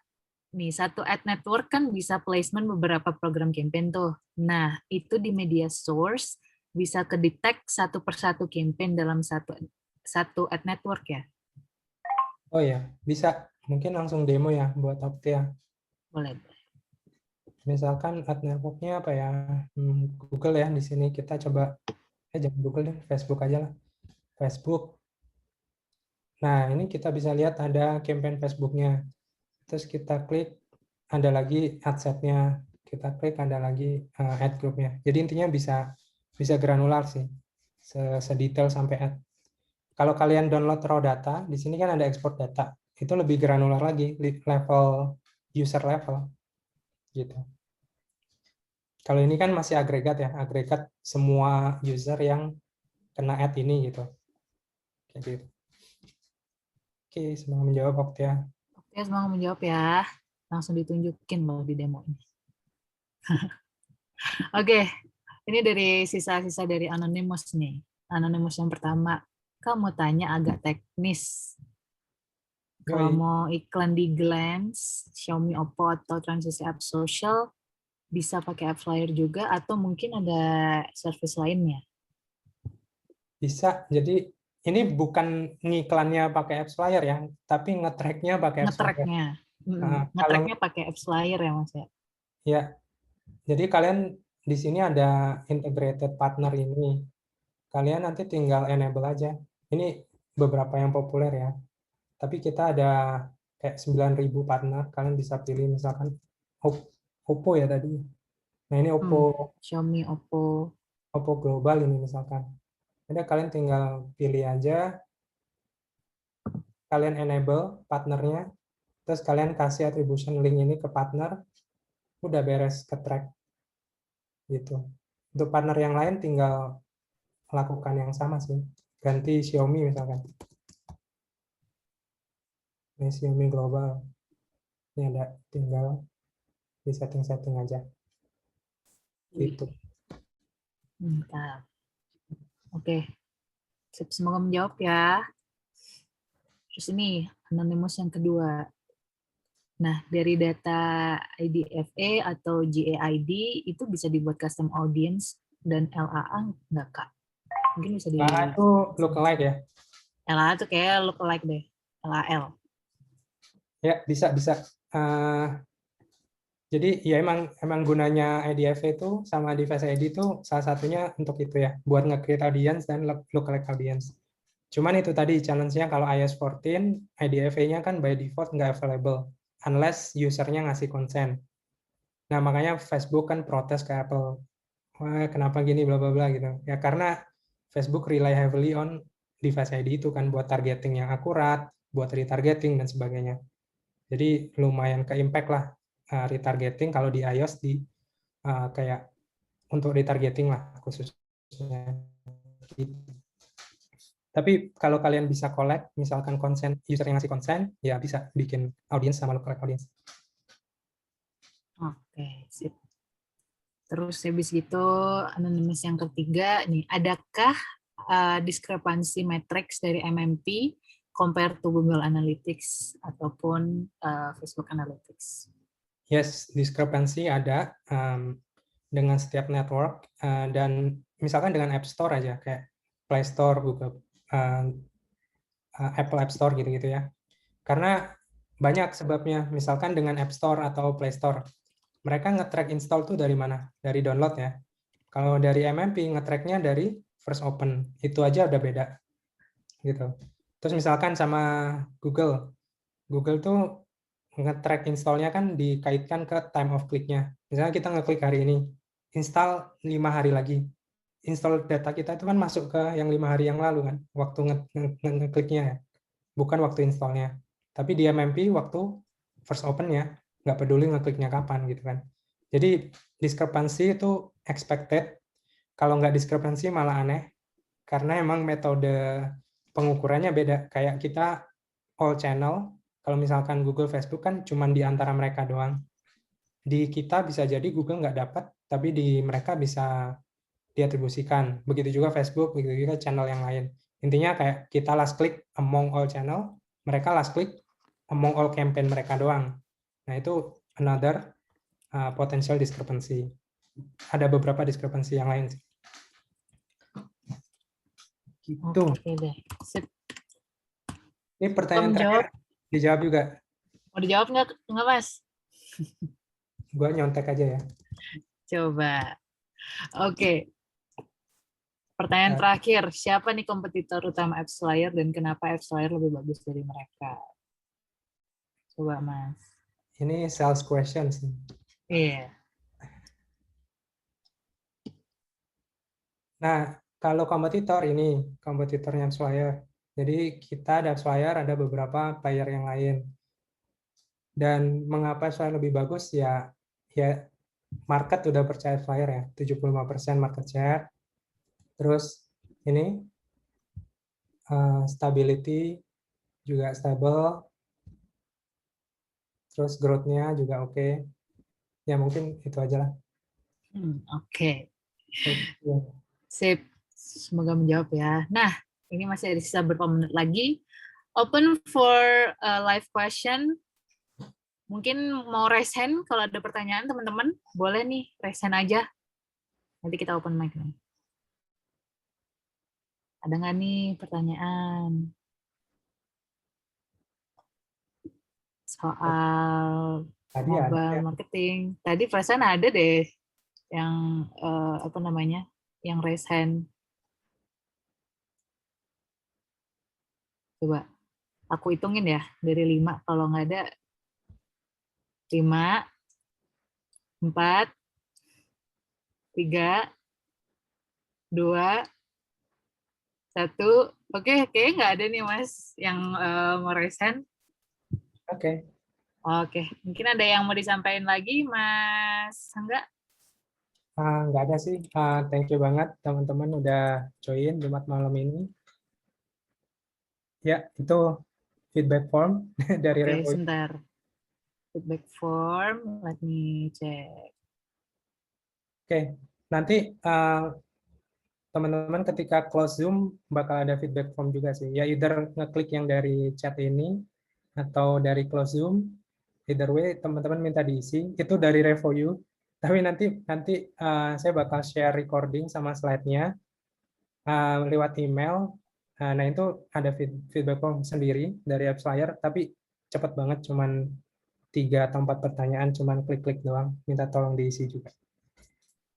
Nih, satu ad network kan bisa placement beberapa program campaign tuh. Nah, itu di media source bisa kedetek satu persatu campaign dalam satu ad network ya? Oh ya, bisa. Mungkin langsung demo ya buat Optia. Boleh. Misalkan ad networknya apa ya? Google ya di sini kita coba jangan Google deh, Facebook aja lah. Facebook. Nah, ini kita bisa lihat ada campaign Facebook-nya. Terus kita klik, ada lagi ad set-nya. Kita klik, ada lagi ad group-nya. Jadi intinya bisa granular sih, sedetail sampai ad. Kalau kalian download raw data, di sini kan ada export data. Itu lebih granular lagi, level user level gitu. Kalau ini kan masih agregat ya, agregat semua user yang kena ad ini gitu. Kayak gitu. Oke, semoga menjawab waktu ya. Oke, semoga menjawab ya. Langsung ditunjukin loh di demo ini. Oke, ini dari sisa-sisa dari Anonymous nih. Anonymous yang pertama, kamu tanya agak teknis. Kalau Yoi. mau iklan di Glance, Xiaomi, Oppo, atau transisi app social, bisa pakai app flyer juga, atau mungkin ada service lainnya. Bisa, jadi ini bukan ngiklannya pakai apps flyer ya, tapi nge-track-nya pakai apps flyer. Nge-track-nya. Kalau Nge-track-nya pakai app flyer ya, Mas ya? ya, jadi kalian di sini ada integrated partner ini. Kalian nanti tinggal enable aja. Ini beberapa yang populer ya. Tapi kita ada kayak 9.000 partner, kalian bisa pilih misalkan Oppo ya tadi. Nah, ini Xiaomi, Oppo. Oppo Global ini misalkan. Jadi kalian tinggal pilih aja, kalian enable partnernya, terus kalian kasih attribution link ini ke partner, udah beres ke track gitu. Untuk partner yang lain tinggal lakukan yang sama sih. Ganti Xiaomi misalkan. Ini Xiaomi Global. Ini ada, tinggal di setting-setting aja. Gitu. Mantap. Oke. Semoga menjawab ya. Terus ini Anonymous yang kedua. Nah, dari data IDFA atau GAID itu bisa dibuat custom audience dan LAA nggak, Kak? Mungkin bisa di... Itu lookalike ya? LAA tuh kayak lookalike deh. LAL. Ya, bisa. Jadi ya emang gunanya IDFA itu sama device ID itu salah satunya untuk itu ya, buat nge-create audience dan lookalike audience. Cuman itu tadi challenge-nya kalau iOS 14, IDFA-nya kan by default nggak available, unless usernya ngasih consent. Nah, makanya Facebook kan protes ke Apple. Wah, kenapa gini, bla bla bla gitu. Ya karena Facebook rely heavily on device ID itu kan buat targeting yang akurat, buat retargeting dan sebagainya. Jadi lumayan ke-impact lah retargeting kalau di iOS di kayak untuk retargeting lah khususnya. Tapi kalau kalian bisa collect, misalkan konsen, user yang ngasih konsen, ya bisa bikin audience sama lookalike audience. Oke, sip. Terus habis gitu, Anonymous yang ketiga, nih, adakah diskrepansi matrix dari MMP compare to Google Analytics ataupun Facebook Analytics? Yes, diskrepansi ada dengan setiap network dan misalkan dengan App Store aja kayak Play Store, Google, Apple App Store gitu-gitu ya. Karena banyak sebabnya, misalkan dengan App Store atau Play Store. Mereka nge-track install tuh dari mana? Dari download ya. Kalau dari MMP nge-tracknya dari first open. Itu aja udah beda. Gitu. Terus misalkan sama Google. Google tuh nge-track installnya kan dikaitkan ke time of click-nya. Misalnya kita ngeklik hari ini, install 5 hari lagi. Install data kita itu kan masuk ke yang 5 hari yang lalu kan, waktu ngekliknya ya. Bukan waktu installnya. Tapi di MMP waktu first open-nya, nggak peduli ngekliknya kapan gitu kan. Jadi diskrepansi itu expected. Kalau nggak diskrepansi malah aneh. Karena emang metode pengukurannya beda. Kayak kita all channel, kalau misalkan Google, Facebook kan cuma di antara mereka doang. Di kita bisa jadi Google nggak dapat, tapi di mereka bisa diatribusikan. Begitu juga Facebook, begitu juga channel yang lain. Intinya kayak kita last click among all channel, mereka last click among all campaign mereka doang. Nah, itu another potential discrepancy. Ada beberapa diskrepansi yang lain sih. Gitu. Oke deh, sip. Ini pertanyaan terakhir dijawab juga. Mau dijawab nggak Mas? Gua nyontek aja ya. Coba. Oke. Pertanyaan terakhir, siapa nih kompetitor utama AppsFlyer dan kenapa AppsFlyer lebih bagus dari mereka? Coba Mas. Ini sales question sih. Iya. Nah, kalau kompetitor ini, kompetitornya AppsFlyer. Jadi kita ada AppsFlyer, ada beberapa player yang lain. Dan mengapa AppsFlyer lebih bagus? Ya market udah percaya AppsFlyer ya, 75% market share. Terus ini stability juga stable. Terus growth-nya juga oke. Ya mungkin itu aja lah. Oke. Sip. Semoga menjawab ya. Nah, ini masih ada sisa beberapa menit lagi. Open for live question. Mungkin mau raise hand kalau ada pertanyaan teman-teman. Boleh nih, raise hand aja. Nanti kita open mic nih. Ada nggak nih pertanyaan? Soal Tadi mobile ada. marketing. Tadi perasaan ada deh yang apa namanya? Yang raise hand. Coba aku hitungin ya dari 5. Kalau nggak ada 5, 4, 3, 2, 1. Oke, kayaknya nggak ada nih Mas yang mau raise hand. Oke. Oke, mungkin ada yang mau disampaikan lagi, Mas Angga? Nggak ada sih. Thank you banget teman-teman udah join Jumat malam ini. Ya, itu feedback form dari Oke, Revo. sebentar. Feedback form, let me check. Oke, nanti teman-teman ketika close Zoom bakal ada feedback form juga sih. Ya either ngeklik yang dari chat ini atau dari close Zoom. Either way teman-teman minta diisi. Itu dari Revo. Tapi nanti saya bakal share recording sama slide-nya lewat email. Nah itu ada feedback form sendiri dari AppsFlyer, tapi cepat banget, cuman 3 atau 4 pertanyaan, cuman klik-klik doang. Minta tolong diisi juga.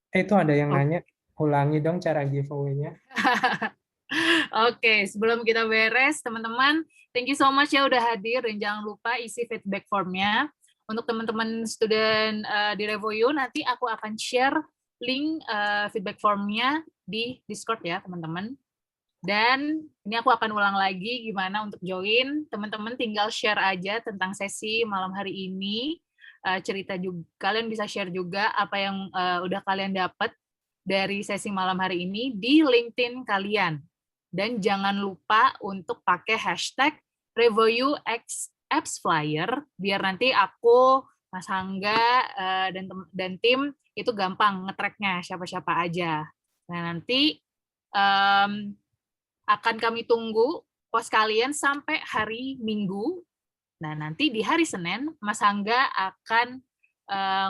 Itu ada yang nanya, ulangi dong cara giveaway-nya. Oke, sebelum kita beres, teman-teman, thank you so much ya udah hadir dan jangan lupa isi feedback formnya. Untuk teman-teman student di RevoU, nanti aku akan share link feedback formnya di Discord ya, teman-teman. Dan ini aku akan ulang lagi gimana untuk join. Teman-teman tinggal share aja tentang sesi malam hari ini. Cerita juga, kalian bisa share juga apa yang udah kalian dapat dari sesi malam hari ini di LinkedIn kalian. Dan jangan lupa untuk pakai hashtag RevoUX_AppsFlyer biar nanti aku, Mas Hangga, dan tim itu gampang nge-tracknya siapa-siapa aja. Nah nanti akan kami tunggu post kalian sampai hari Minggu. Nah nanti di hari Senin Mas Hangga akan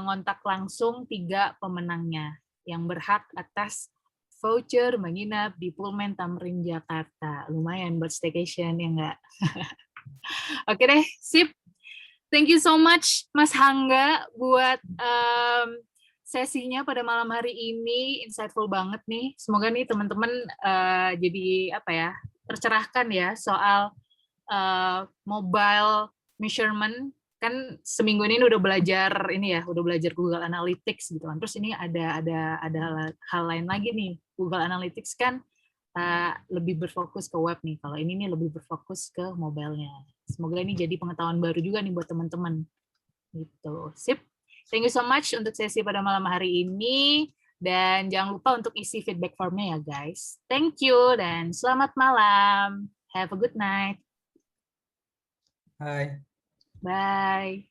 ngontak langsung 3 pemenangnya yang berhak atas voucher menginap di Pullman Tamrin Jakarta. Lumayan buat staycation ya enggak? Oke deh, sip. Thank you so much Mas Hangga buat sesinya pada malam hari ini. Insightful banget nih. Semoga nih teman-teman jadi apa ya, tercerahkan ya soal mobile measurement. Kan seminggu ini udah belajar ini ya, udah belajar Google Analytics gitu kan. Terus ini ada hal lain lagi nih. Google Analytics kan lebih berfokus ke web nih. Kalau ini nih lebih berfokus ke mobile-nya. Semoga ini jadi pengetahuan baru juga nih buat teman-teman. Gitu. Sip. Thank you so much untuk sesi pada malam hari ini. Dan jangan lupa untuk isi feedback formnya ya guys. Thank you dan selamat malam. Have a good night. Bye. Bye.